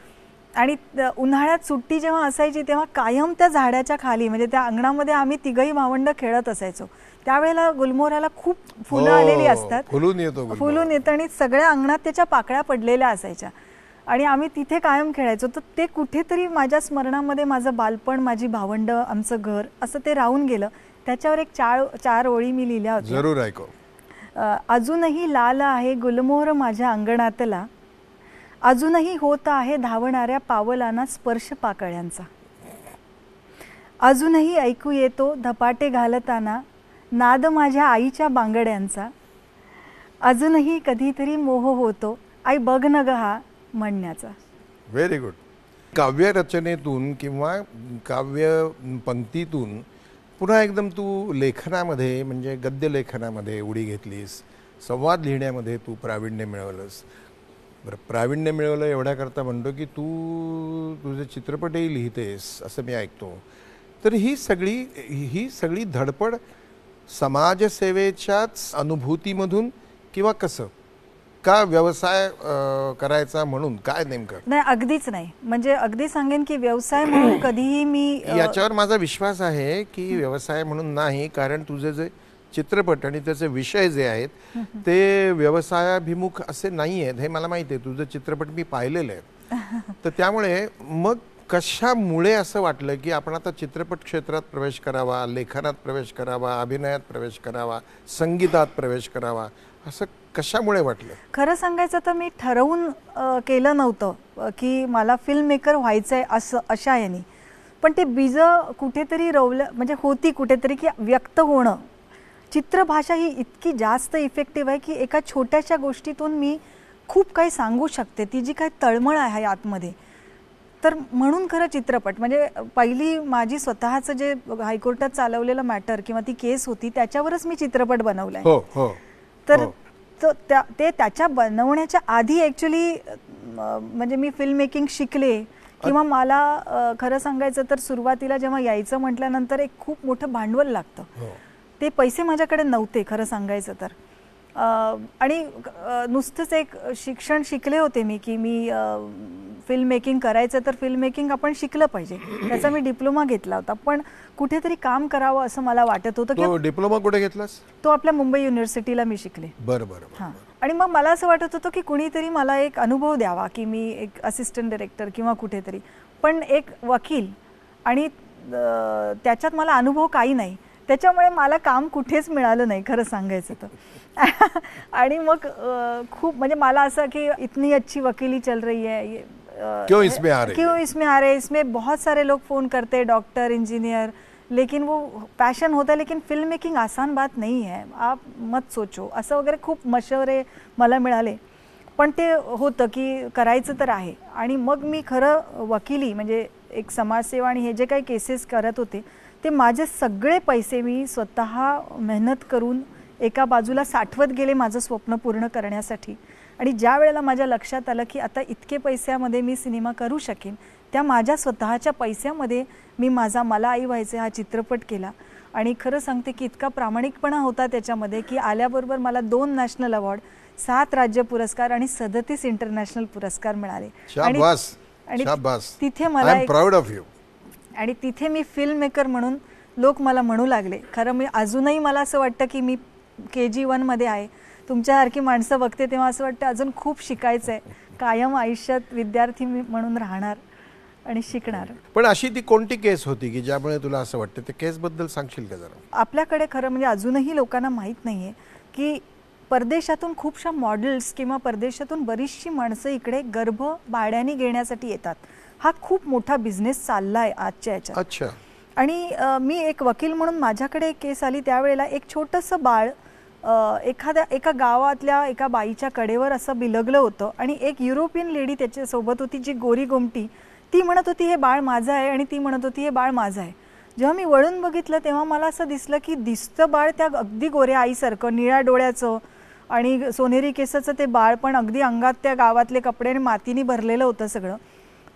[SPEAKER 4] आणि उन्हाळ्यात सुट्टी जेव्हा असायची तेव्हा कायम त्या झाडाच्या खाली म्हणजे त्या अंगणामध्ये आम्ही तिघही भावंड खेळत असायचो. त्यावेळेला गुलमोहराला खूप फुलं आलेली असतात, फुलून येतं आणि सगळ्या अंगणात त्याच्या पाकळ्या पडलेल्या असायच्या आणि आम्ही तिथे कायम खेळायचो. तर ते कुठेतरी माझ्या स्मरणामध्ये माझं बालपण, माझी भावंड, आमचं घर असं ते राहून गेलं. त्याच्यावर एक 4 ओळी मी लिहिल्या होत्या.
[SPEAKER 2] जरूर ऐकव.
[SPEAKER 4] अजूनही लाल आहे गुलमोहर माझ्या अंगणातला, अजूनही होत आहे धावणाऱ्या पावलांना स्पर्श पाकळ्यांचा, अजूनही ऐकू येतो धपाटे घालताना नाद माझ्या आईच्या बांगड्यांचा, अजूनही कधीतरी मोह होतो आई बघ न ग हा म्हणण्याचा.
[SPEAKER 2] Very good. काव्य रचनेतून किंवा काव्य पंक्तीतून पुन्हा एकदम तू लेखनामध्ये म्हणजे गद्य लेखनामध्ये उडी घेतलीस, संवाद लिहिण्यामध्ये तू प्रावीण्य मिळवलंस. बरं, प्रावीण्य मिळवलं एवढ्याकरता म्हणतो की तू तुझे चित्रपटही लिहितेस असं मी ऐकतो. तर ही सगळी धडपड समाजसेवेच्याच अनुभूतीमधून किंवा कसं का व्यवसाय करायचा म्हणून काय नेमकं?
[SPEAKER 4] नाही, अगदीच नाही. म्हणजे अगदी सांगेन की व्यवसाय म्हणून कधीही मी
[SPEAKER 2] याच्यावर माझा विश्वास आहे की व्यवसाय म्हणून नाही, कारण तुझे जे चित्रपट आणि त्याचे विषय जे आहेत ते व्यवसायाभिमुख असे नाही आहेत, हे मला माहिती आहे. तुझं चित्रपट मी पाहिलेले आहेत. तर त्यामुळे मग कशामुळे असं वाटलं की आपण आता चित्रपट क्षेत्रात प्रवेश करावा, लेखनात प्रवेश करावा, अभिनयात प्रवेश करावा, संगीतात प्रवेश करावा, असं कशामुळे वाटलं?
[SPEAKER 4] खरं सांगायचं तर मी ठरवून केलं नव्हतं की मला फिल्म मेकर व्हायचं आहे असं अशा याने, पण ते बीज कुठेतरी रोवलं म्हणजे होती कुठेतरी की व्यक्त होणं. चित्रभाषा ही इतकी जास्त इफेक्टिव्ह आहे की एका छोट्याशा गोष्टीतून मी खूप काही सांगू शकते, ती जी काही तळमळ आहे आतमध्ये. तर म्हणून खरं चित्रपट म्हणजे पहिली माझी स्वतःचं जे हायकोर्टात चालवलेलं मॅटर किंवा ती केस होती त्याच्यावरच मी चित्रपट बनवलाय. तर ते त्याच्या बनवण्याच्या आधी ॲक्च्युली म्हणजे मी फिल्म मेकिंग शिकले किंवा मला खरं सांगायचं तर सुरुवातीला जेव्हा यायचं म्हटल्यानंतर एक खूप मोठं भांडवल लागतं. ते पैसे माझ्याकडे नव्हते खरं सांगायचं तर. आणि नुसतंच एक शिक्षण शिकले होते मी की मी फिल्म मेकिंग करायचं तर फिल्म मेकिंग आपण शिकलं पाहिजे, त्याचा मी डिप्लोमा घेतला होता. पण कुठेतरी काम करावं असं मला वाटत होतं.
[SPEAKER 2] तो डिप्लोमा कुठे घेतलास?
[SPEAKER 4] तो आपल्या मुंबई युनिव्हर्सिटीला मी शिकले.
[SPEAKER 2] बरं.
[SPEAKER 4] हां. आणि मग मला असं वाटत होतं की कुणीतरी मला एक अनुभव द्यावा की मी एक असिस्टंट डायरेक्टर किंवा कुठेतरी, पण एक वकील आणि त्याच्यात मला अनुभव काही नाही, त्याच्यामुळे मला काम कुठेच मिळालं नाही खरं सांगायचं तर. आणि मग खूप म्हणजे मला असं की इतनी अच्छी वकीली चल रही है,
[SPEAKER 2] क्यों इसमें आ
[SPEAKER 4] रहे हैं, इसमें बहुत सारे लोग फ़ोन करते हैं, डॉक्टर, इंजीनियर, लेकिन वो पैशन होता है, लेकिन फिल्म मेकिंग आसान बात नहीं है, आप मत सोचो, असं वगैरे खूप मशवरे मला मिळाले. पण ते होतं की करायचं तर आहे. आणि मग मी खरं वकिली म्हणजे एक समाजसेवा आणि हे जे काही केसेस करत होते ते माझे सगळे पैसे मी स्वतः मेहनत करून एका बाजूला साठवत गेले माझं स्वप्न पूर्ण करण्यासाठी. आणि ज्या वेळेला माझ्या लक्षात आलं की आता इतके पैशामध्ये मी सिनेमा करू शकेन, त्या माझ्या स्वतःच्या पैशामध्ये मी मला आई व्हायचे हा चित्रपट केला. आणि खरं सांगते की इतका प्रामाणिकपणा होता त्याच्यामध्ये की आल्याबरोबर मला 2 नॅशनल अवॉर्ड, 7 राज्य पुरस्कार आणि 37 इंटरनॅशनल पुरस्कार मिळाले. तिथे मला
[SPEAKER 2] प्राऊड ऑफ यू.
[SPEAKER 4] आणि तिथे मी फिल्म मेकर म्हणून लोक मला म्हणू लागले. खरं मी अजूनही मला असं वाटतं की मी KG1 मध्ये आहे. तुमच्यासारखी माणसं बघते तेव्हा असं वाटतं अजून खूप शिकायचं आहे. कायम आयुष्यात विद्यार्थी म्हणून राहणार आणि शिकणार.
[SPEAKER 2] पण अशी ती कोणती केस होती की ज्यामुळे तुला असं वाटतं, त्या केसबद्दल सांगशील का जरा?
[SPEAKER 4] आपल्याकडे खरं म्हणजे अजूनही लोकांना माहीत नाही आहे की परदेशातून खूपशा मॉडेल्स किंवा परदेशातून बरीचशी माणसं इकडे गर्भ भाड्याने घेण्यासाठी येतात. हा खूप मोठा बिझनेस चालला आहे आजच्या याच्यात.
[SPEAKER 2] अच्छा.
[SPEAKER 4] आणि मी एक वकील म्हणून माझ्याकडे एक केस आली. त्यावेळेला एक छोटंसं बाळ एका गावातल्या एका बाईच्या कडेवर असं बिलगलं होतं आणि एक युरोपियन लेडी त्याच्यासोबत होती जी गोरी गोमटी. ती म्हणत होती हे बाळ माझं आहे आणि ती म्हणत होती हे बाळ माझं आहे. जेव्हा मी वळून बघितलं तेव्हा मला असं दिसलं की दिसतं बाळ त्या अगदी गोऱ्या आईसारखं, निळ्या डोळ्याचं आणि सोनेरी केसाचं ते बाळ, पण अगदी अंगात त्या गावातले कपडे आणि मातीने भरलेलं होतं सगळं.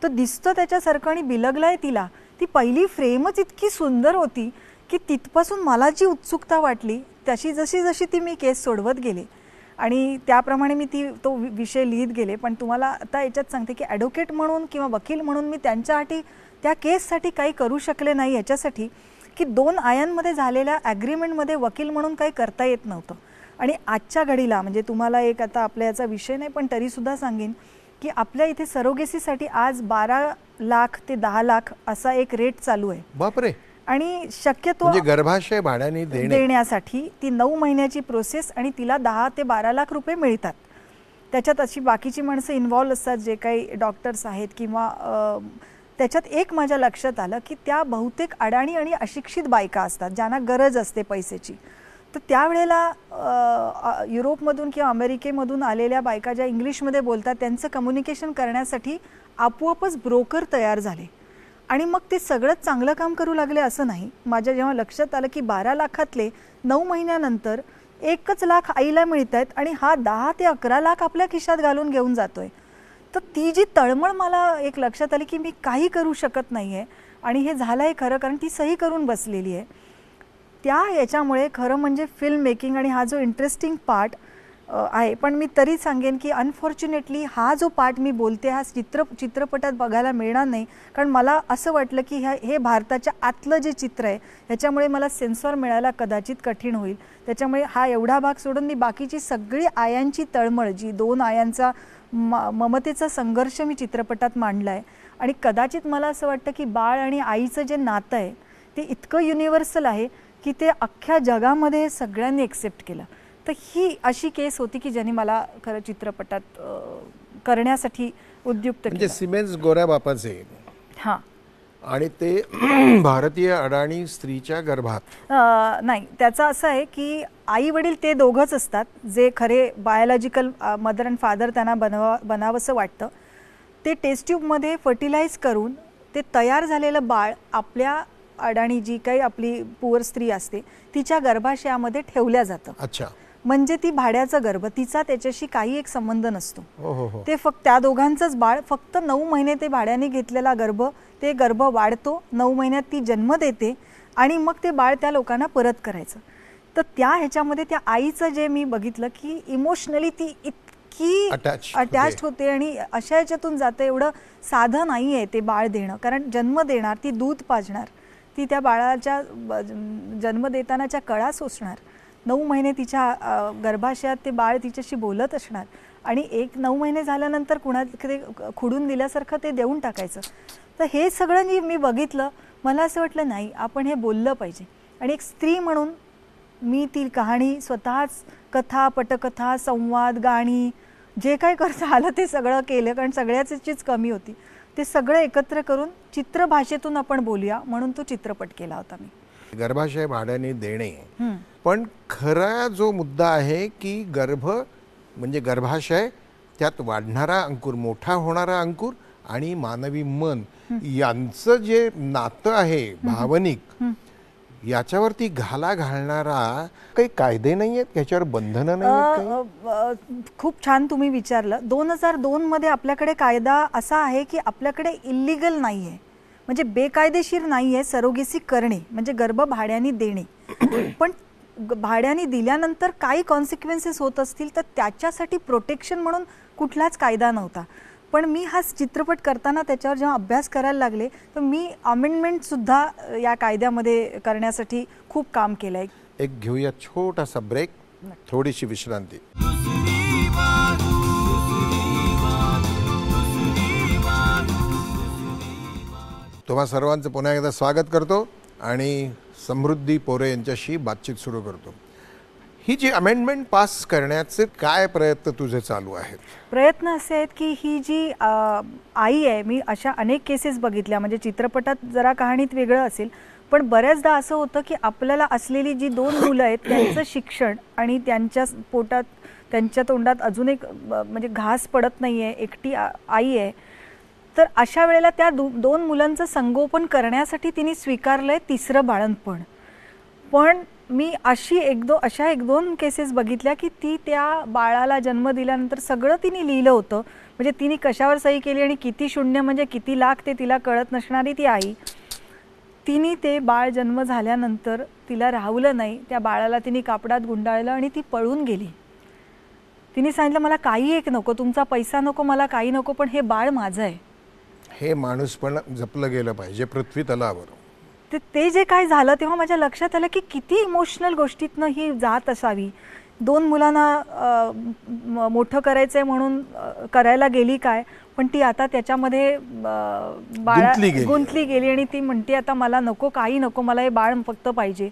[SPEAKER 4] तर दिसतं त्याच्यासारखं आणि बिलगलंय तिला. ती पहिली फ्रेमच इतकी सुंदर होती की तिथपासून मला जी उत्सुकता वाटली तशी जशी ती मी केस सोडवत गेले आणि त्याप्रमाणे मी तो विषय लिहित गेले. पण तुम्हाला आता याच्यात सांगते की ॲडव्होकेट म्हणून किंवा वकील म्हणून मी त्यांच्यासाठी त्या केससाठी काही करू शकले नाही, याच्यासाठी की 2 आयांमध्ये झालेल्या ॲग्रीमेंटमध्ये वकील म्हणून काही करता येत नव्हतं. आणि आजच्या घडीला म्हणजे तुम्हाला एक आता आपल्या याचा विषय नाही पण तरीसुद्धा सांगेन की आपल्या इथे सरोगेसीसाठी आज 12 लाख ते 10 लाख असा एक रेट चालू आहे.
[SPEAKER 2] बापरे.
[SPEAKER 4] आणि शक्यतो
[SPEAKER 2] म्हणजे गर्भाशय भाड्याने
[SPEAKER 4] देण्यासाठी ती 9 महिन्याची प्रोसेस आणि तिला 10 ते 12 लाख रुपये मिळतात. त्याच्यात अशी बाकीची माणसं इन्व्हॉल्व असतात जे काही डॉक्टर्स आहेत किंवा त्याच्यात एक माझ्या लक्षात आलं की त्या बहुतेक अडाणी आणि अशिक्षित बायका असतात ज्यांना गरज असते पैशाची. तर त्यावेळेला युरोपमधून किंवा अमेरिकेमधून आलेल्या बायका ज्या इंग्लिशमध्ये बोलतात त्यांचं कम्युनिकेशन करण्यासाठी आपोआपच ब्रोकर तयार झाले आणि मग ते सगळंच चांगलं काम करू लागले असं नाही. माझ्या जेव्हा लक्षात आलं की 12 लाखातले 9 महिन्यानंतर 1 लाख आईला मिळत आहेत आणि हा 10 ते 11 लाख आपल्या खिशात घालून घेऊन जातोय. तर ती जी तळमळ मला एक लक्षात आली की मी काही करू शकत नाही आहे आणि हे झालं आहे खरं कारण ती सही करून बसलेली आहे. त्या याच्यामुळे खरं म्हणजे फिल्म मेकिंग आणि हा जो इंटरेस्टिंग पार्ट आहे. पण मी तरी सांगेन की अनफॉर्च्युनेटली हा जो पार्ट मी बोलते हा चित्रपटात बघायला मिळणार नाही. कारण मला असं वाटलं की हे भारताच्या आतलं जे चित्र आहे ह्याच्यामुळे मला सेन्सॉर मिळायला कदाचित कठीण होईल. त्याच्यामुळे हा एवढा भाग सोडून मी बाकीची सगळी आयांची तळमळ जी 2 आयांचा ममतेचा संघर्ष मी चित्रपटात मांडला आहे. आणि कदाचित मला असं वाटतं की बाळ आणि आईचं जे नातं आहे ते इतकं युनिव्हर्सल आहे की ते अख्ख्या जगामध्ये सगळ्यांनी एक्सेप्ट केलं. तर ही अशी केस होती की ज्याने मला खरं चित्रपटात करण्यासाठी उद्युक्त केलं.
[SPEAKER 2] म्हणजे सिमेन्स गोऱ्या बापाचे.
[SPEAKER 4] हां.
[SPEAKER 2] आणि ते भारतीय अडाणी स्त्रीच्या गर्भात
[SPEAKER 4] नाही. त्याचं असं आहे की आई वडील ते दोघंच असतात जे खरे बायोलॉजिकल मदर अँड फादर त्यांना बनावंसं वाटतं. ते टेस्ट ट्यूबमध्ये फर्टिलाइज करून ते तयार झालेलं बाळ आपल्या अडाणी जी काही आपली पुअर स्त्री असते तिच्या गर्भाशयामध्ये ठेवल्या जातं.
[SPEAKER 2] अच्छा.
[SPEAKER 4] म्हणजे ती भाड्याचा गर्भ, तिचा त्याच्याशी काही एक संबंध नसतो. ते फक्त त्या दोघांचंच बाळ. फक्त 9 महिने ते भाड्याने घेतलेला गर्भ, ते गर्भ वाढतो, 9 महिन्यात ती जन्म देते आणि मग ते बाळ त्या लोकांना परत करायचं. तर त्या ह्याच्यामध्ये त्या आईचं जे मी बघितलं की इमोशनली ती इतकी अटॅच्ड होते आणि अशा ह्याच्यातून जाते. एवढं साधं नाही आहे ते बाळ देणं, कारण जन्म देणार, ती दूध पाजणार, ती त्या बाळाच्या जन्म देतानाच्या कळा सोसणार, 9 महिने तिच्या गर्भाशयात ते बाळ तिच्याशी बोलत असणार आणि 9 महिने झाल्यानंतर कुणाकडे खुडून दिल्यासारखं ते देऊन टाकायचं. तर हे सगळं मी बघितलं. मला असं वाटलं नाही आपण हे बोललं पाहिजे. आणि एक स्त्री म्हणून मी ती कहाणी स्वतःच कथा, पटकथा, संवाद, गाणी जे काय करता आलं ते सगळं केलं, कारण सगळ्याचीच कमी होती. ते सगळं एकत्र करून चित्रभाषेतून आपण बोलूया म्हणून तो चित्रपट केला होता मी.
[SPEAKER 2] गर्भाशय भाड्याने देणे. पण खरा जो मुद्दा आहे की गर्भ म्हणजे गर्भाशय, त्यात वाढणारा अंकुर, मोठा होणारा अंकुर आणि मानवी मन यांचं जे नातं आहे भावनिक, याच्यावरती घाला घालणारा काही कायदे नाही आहेत, याच्यावर बंधनं नाही.
[SPEAKER 4] खूप छान तुम्ही विचारलं. 2002 मध्ये आपल्याकडे कायदा असा आहे की आपल्याकडे इल्लिगल नाही आहे, म्हणजे बेकायदेशीर नाही आहे सरोगेसी करणे, म्हणजे गर्भ भाड्याने देणे. पण भाड्याने दिल्यानंतर काही कॉन्सिक्वेन्सेस होत असतील तर त्याच्यासाठी प्रोटेक्शन म्हणून कुठलाच कायदा नव्हता. पण मी हा चित्रपट करताना त्याच्यावर जेव्हा अभ्यास करायला लागले तर मी अमेंडमेंटसुद्धा या कायद्यामध्ये करण्यासाठी खूप काम केलं आहे.
[SPEAKER 2] एक घेऊया छोटासा ब्रेक, थोडीशी विश्रांती. तुम्हा सर्वांचं पुन्हा एकदा स्वागत करतो आणि समृद्धी पोरे यांच्याशी बातचीत सुरू करतो. ही जी अमेंडमेंट पास करण्याचे काय प्रयत्न तुझे चालू आहेत?
[SPEAKER 4] प्रयत्न असे आहेत की ही जी आई आहे, मी अशा अनेक केसेस बघितल्या, म्हणजे चित्रपटात जरा कहाणीत वेगळं असेल पण बऱ्याचदा असं होतं की आपल्याला असलेली जी 2 मुलं आहेत त्यांचं शिक्षण आणि त्यांच्या पोटात त्यांच्या तोंडात अजून एक म्हणजे घास पडत नाही आहे, एकटी आई आहे. तर अशा वेळेला त्या 2 मुलांचं संगोपन करण्यासाठी तिने स्वीकारलं आहे 3रं बाळंतपण. पण मी अशा 1-2 केसेस बघितल्या की ती त्या बाळाला जन्म दिल्यानंतर सगळं तिने लिहिलं होतं. म्हणजे तिने कशावर सही केली आणि किती शून्य म्हणजे किती लाख ते तिला कळत नसणारी ती आई, तिने ते बाळ जन्म झाल्यानंतर तिला राहवलं नाही, त्या बाळाला तिने कापडात गुंडाळलं आणि ती पळून गेली. तिने सांगितलं मला काही एक नको, तुमचा पैसा नको, मला काही नको, पण हे बाळ माझं आहे.
[SPEAKER 2] हे माणूस पण जपलं गेलं पाहिजे पृथ्वी तलावर.
[SPEAKER 4] ते जे काय झालं तेव्हा माझ्या लक्षात आलं की किती इमोशनल गोष्टीतनं ही जात असावी. 2 मुलांना मोठं करायचंय म्हणून करायला गेली काय, पण ती आता त्याच्यामध्ये गुंतली गेली आणि ती म्हणते आता मला नको, काही नको, मला हे बाळ फक्त पाहिजे.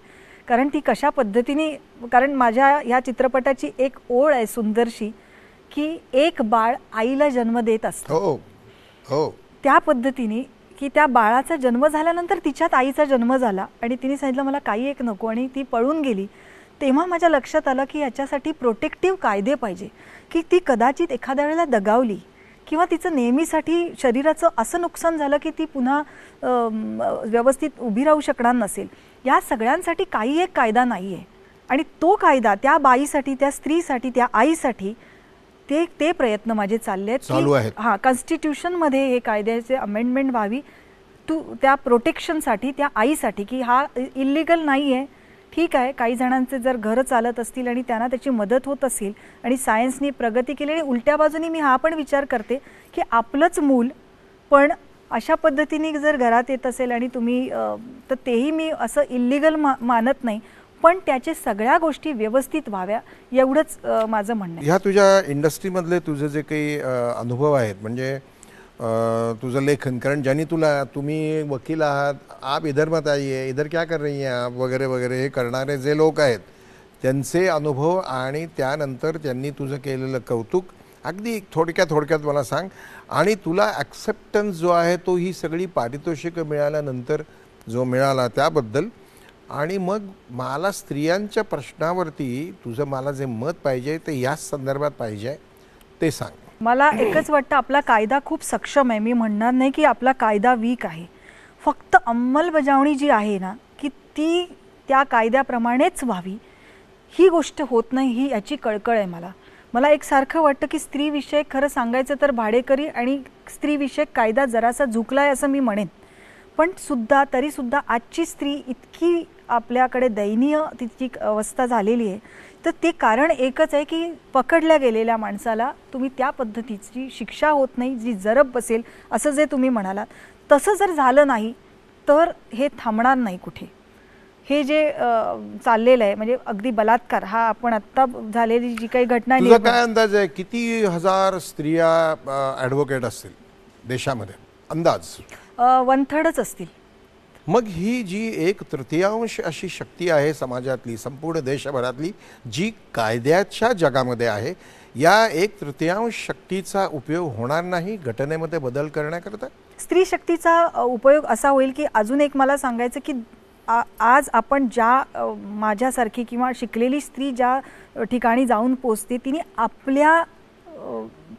[SPEAKER 4] कारण ती कशा पद्धतीने, कारण माझ्या ह्या चित्रपटाची एक ओळ आहे सुंदरशी की एक बाळ आईला जन्म देत असतं.
[SPEAKER 2] हो हो,
[SPEAKER 4] त्या पद्धतीने की त्या बाळाचा जन्म झाल्यानंतर तिच्यात आईचा जन्म झाला आणि तिने सांगितलं मला काही एक नको आणि ती पळून गेली. तेव्हा माझ्या लक्षात आलं की याच्यासाठी प्रोटेक्टिव्ह कायदे पाहिजे की ती कदाचित एखाद्या वेळेला दगावली किंवा तिचं नेहमीसाठी शरीराचं असं नुकसान झालं की ती पुन्हा व्यवस्थित उभी राहू शकणार नसेल. या सगळ्यांसाठी काही एक कायदा नाही आहे आणि तो कायदा त्या बाईसाठी, त्या स्त्रीसाठी, त्या आईसाठी ते प्रयत्न माझे चालले आहेत. हां, कॉन्स्टिट्यूशनमध्ये हे कायद्याचे अमेंडमेंट व्हावी त्या प्रोटेक्शनसाठी, त्या आईसाठी की हा इलिगल नाही आहे. ठीक आहे, काही जणांचे जर घरं चालत असतील आणि त्यांना त्याची मदत होत असेल आणि सायन्सनी प्रगती केली आणि उलट्या बाजूनी मी हा पण विचार करते की आपलंच मूल पण अशा पद्धतीने जर घरात येत असेल आणि तुम्ही तर तेही मी असं इलिगल मानत नाही, पण त्याचे सगळ्या गोष्टी व्यवस्थित व्हाव्या एवढंच माझं म्हणणं आहे.
[SPEAKER 2] ह्या तुझ्या इंडस्ट्रीमधले तुझे जे काही अनुभव आहेत, म्हणजे तुझं लेखन, कारण ज्यांनी तुम्ही वकील आहात, आप इधर मत आइए, इधर क्या कर रही हैं आप, वगैरे वगैरे हे करणारे जे लोक आहेत त्यांचे अनुभव आणि त्यानंतर त्यांनी तुझं केलेलं कौतुक अगदी थोडक्यात मला सांग. आणि तुला ॲक्सेप्टन्स जो आहे तो ही सगळी पारितोषिकं मिळाल्यानंतर जो मिळाला त्याबद्दल, आणि मग मला स्त्रियांच्या प्रश्नावरती तुझं मला जे मत पाहिजे ते याच संदर्भात पाहिजे ते सांग.
[SPEAKER 4] मला एकच वाटतं आपला कायदा खूप सक्षम आहे. मी म्हणणार नाही की आपला कायदा वीक आहे, फक्त अंमलबजावणी जी आहे ना की ती त्या कायद्याप्रमाणेच व्हावी, ही गोष्ट होत नाही, ही याची कळकळ आहे मला एक सारखं वाटतं की स्त्रीविषयक खरं सांगायचं तर भाडेकरी आणि स्त्रीविषयक कायदा जरासा झुकलाय असं मी म्हणेन. पण तरीसुद्धा आजची स्त्री इतकी आपल्याकडे दयनीय तिची अवस्था झालेली आहे, तर ते कारण एकच आहे की पकडल्या गेलेल्या माणसाला तुम्ही त्या पद्धतीची शिक्षा होत नाही जी जरब बसेल असं जे तुम्ही म्हणालात, तसं जर झालं नाही तर हे थांबणार नाही कुठे. हे जे चाललेलं आहे म्हणजे अगदी बलात्कार हा आपण आत्ता झालेली जी काही घटना आहे,
[SPEAKER 2] तुझा काय अंदाज आहे किती हजार स्त्रिया ॲडव्होकेट असतील देशामध्ये? अंदाज
[SPEAKER 4] 1/3 असतील.
[SPEAKER 2] मग ही जी 1/3 अशी शक्ती आहे समाजातली, संपूर्ण देशभरातली, जी कायद्याच्या जगामध्ये आहे, या 1/3 शक्तीचा उपयोग होणार नाही घटनेमध्ये बदल करण्याकरता?
[SPEAKER 4] स्त्री शक्तीचा उपयोग असा होईल की अजून एक मला सांगायचं की आज आपण ज्या माझ्यासारखी किंवा शिकलेली स्त्री ज्या ठिकाणी जाऊन पोचते, तिने आपल्या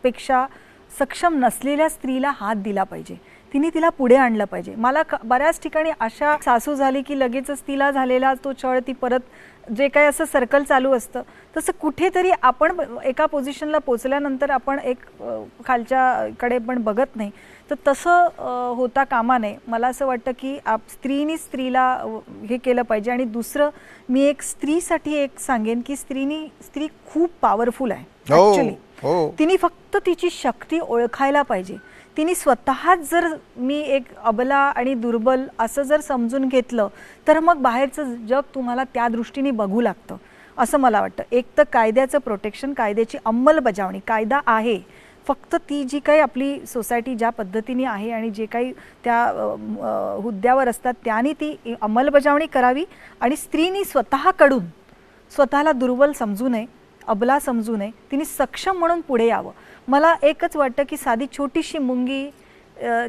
[SPEAKER 4] पेक्षा सक्षम नसलेल्या स्त्रीला हात दिला पाहिजे, तिने तिला पुढे आणलं पाहिजे. मला बऱ्याच ठिकाणी अशा सासू झाली की लगेचच तिला झालेला तो छळ ती परत जे काही असं सर्कल चालू असतं तसं कुठेतरी आपण एका पोझिशनला पोचल्यानंतर आपण एक खालच्याकडे पण बघत नाही, तर तसं होता कामा नये. मला असं वाटतं की स्त्रीनी स्त्रीला हे केलं पाहिजे. आणि दुसरं मी एक स्त्रीसाठी एक सांगेन की स्त्री खूप पॉवरफुल आहे ॲक्च्युली. तिने फक्त तिची शक्ती ओळखायला पाहिजे. तिने स्वतःच जर मी एक अबला आणि दुर्बल असं जर समजून घेतलं तर मग बाहेरचं जग तुम्हाला त्या दृष्टीने बघू लागतं असं मला वाटतं. एक तर कायद्याचं प्रोटेक्शन, कायद्याची अंमलबजावणी, कायदा आहे, फक्त ती जी काही आपली सोसायटी ज्या पद्धतीने आहे आणि जे काही त्या हुद्द्यावर असतात त्यांनी ती अंमलबजावणी करावी. आणि स्त्रीनी स्वतःकडून स्वतःला दुर्बल समजू नये, अबला समजू नये, तिने सक्षम म्हणून पुढे यावं. मला एकच वाटतं की साधी छोटीशी मुंगी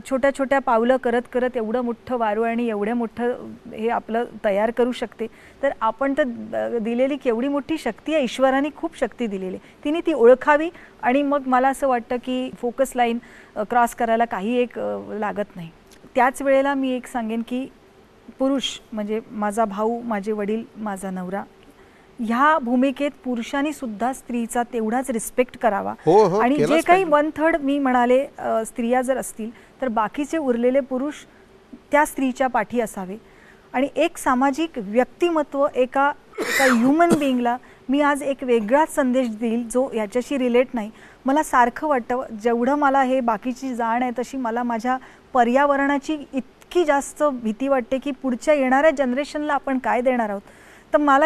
[SPEAKER 4] छोट्या छोट्या पावलं करत करत एवढं मोठं वारू आणि एवढं मोठं हे आपलं तयार करू शकते. तर आपण तर दिलेली केवढी मोठी शक्ती आहे, ईश्वराने खूप शक्ती दिलेली, तिने ती ओळखावी. आणि मग मला असं वाटतं की फोकस लाईन क्रॉस करायला काही एक लागत नाही. त्याच वेळेला मी एक सांगेन की पुरुष म्हणजे माझा भाऊ, माझे वडील, माझा नवरा, ह्या भूमिकेत पुरुषांनी सुद्धा स्त्रीचा तेवढाच रिस्पेक्ट करावा. आणि जे काही 1/3 मी म्हणाले स्त्रिया जर असतील तर बाकीचे उरलेले पुरुष त्या स्त्रीच्या पाठी असावे. आणि एक सामाजिक व्यक्तिमत्व एका ह्युमन बिईंगला मी आज एक वेगळाच संदेश देईल जो याच्याशी रिलेट नाही. मला सारखं वाटतं जेवढं मला हे बाकीची जाण आहे तशी मला माझ्या पर्यावरणाची इतकी जास्त भीती वाटते की पुढच्या येणाऱ्या जनरेशनला आपण काय देणार आहोत. तर मला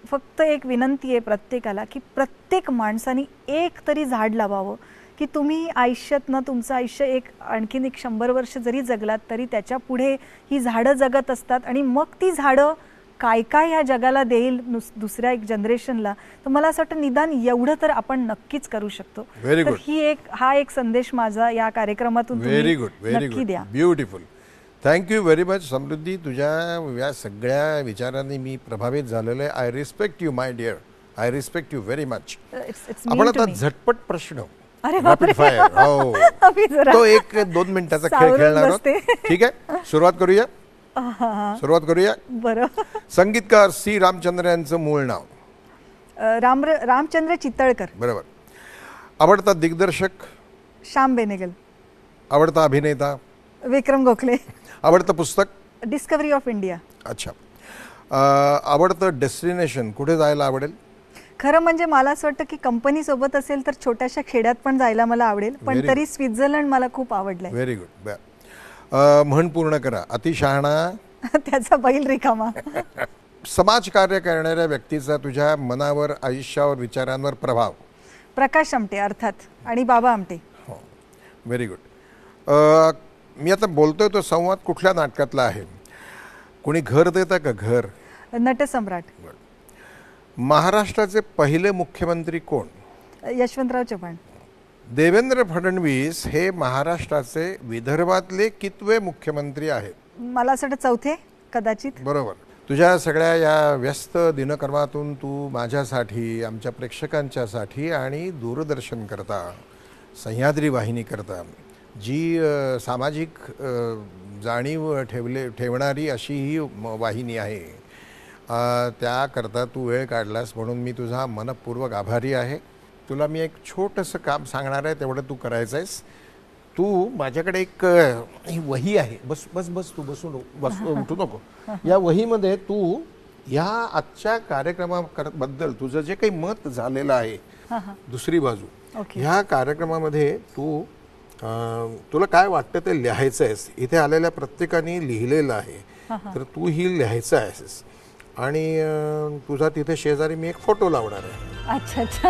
[SPEAKER 4] फक्त एक विनंती आहे प्रत्येकाला की प्रत्येक माणसाने एक तरी झाड लावावं की तुम्ही आयुष्यातनं तुमचं आयुष्य आणखीन 100 वर्ष जरी जगलात तरी त्याच्या पुढे ही झाडं जगत असतात. आणि मग ती झाडं काय काय ह्या जगाला देईल दुसऱ्या एक जनरेशनला. तर मला असं वाटतं निदान एवढं तर आपण नक्कीच करू शकतो. तर हा एक संदेश माझा या कार्यक्रमातून नक्की द्या.
[SPEAKER 2] Beautiful. Thank you very much Samruddhi. तुझ्या या सगळ्या विचारांनी मी प्रभावित झालेलो आहे. I respect you my dear, I respect you very much. आपण आता झटपट प्रश्न रॅपिड फायर, तो 1-2 मिनिटाचा खेळ खेळणार आहोत. ठीक आहे, सुरुवात करूया.
[SPEAKER 4] बरं.
[SPEAKER 2] संगीतकार सी रामचंद्र यांचं मूळ नाव?
[SPEAKER 4] रामचंद्र चितळकर.
[SPEAKER 2] बरोबर. आवडता दिग्दर्शक?
[SPEAKER 4] श्याम बेनेगल.
[SPEAKER 2] आवडता अभिनेता?
[SPEAKER 4] विक्रम गोखले.
[SPEAKER 2] आवडतं पुस्तक?
[SPEAKER 4] Discovery of India.
[SPEAKER 2] अच्छा. आवडतं डेस्टिनेशन, कुठे जायला आवडेल?
[SPEAKER 4] खरं म्हणजे मला असं वाटतं की कंपनी सोबत असेल तर छोट्याशा खेड्यात पण जायला मला आवडेल, पण तरी स्वित्झर्लंड मला खूप आवडलंय.
[SPEAKER 2] Very good. म्हण पूर्ण करा. अतिशहाणा
[SPEAKER 4] त्याचा बैल रिकामा.
[SPEAKER 2] समाजकार्य करणाऱ्या व्यक्तीचा तुझ्या मनावर, आयुष्यावर, विचारांवर प्रभाव?
[SPEAKER 4] प्रकाश आमटे अर्थात, आणि बाबा आमटे.
[SPEAKER 2] हो, व्हेरी गुड. मी आता बोलतोय तो संवाद कुठल्या नाटकातला आहे? कोणी घर देतं का? घर.
[SPEAKER 4] नटसम्राट.
[SPEAKER 2] महाराष्ट्राचे पहिले मुख्यमंत्री कोण?
[SPEAKER 4] यशवंतराव चव्हाण.
[SPEAKER 2] देवेंद्र फडणवीस हे महाराष्ट्राचे विदर्भातले कितवे मुख्यमंत्री आहेत?
[SPEAKER 4] मला असं वाटतं 4थे कदाचित.
[SPEAKER 2] बरोबर. तुझ्या सगळ्या या व्यस्त दिनक्रमातून तू माझ्यासाठी, आमच्या प्रेक्षकांच्यासाठी आणि दूरदर्शन करता, सह्याद्री वाहिनी करता जी सामाजिक जाणीव ठेवणारी अशी ही वाहिनी आहे, त्याकरता तू वेळ काढलास म्हणून मी तुझा मनपूर्वक आभारी आहे. तुला मी एक छोटंसं काम सांगणार आहे, तेवढं तू करायचं आहेस. तू माझ्याकडे एक वही आहे, बस तू उठू नको. या वहीमध्ये तू या आजच्या कार्यक्रमाबद्दल तुझं जे काही मत झालेलं आहे, दुसरी बाजू, ह्या कार्यक्रमामध्ये तुला काय वाटतं ते लिहायचं आहेस. इथे आलेल्या प्रत्येकाने लिहिलेलं आहे, तर तू ही लिहायचं आहेस. आणि तुझा तिथे शेजारी मी एक फोटो लावणार आहे.
[SPEAKER 4] अच्छा.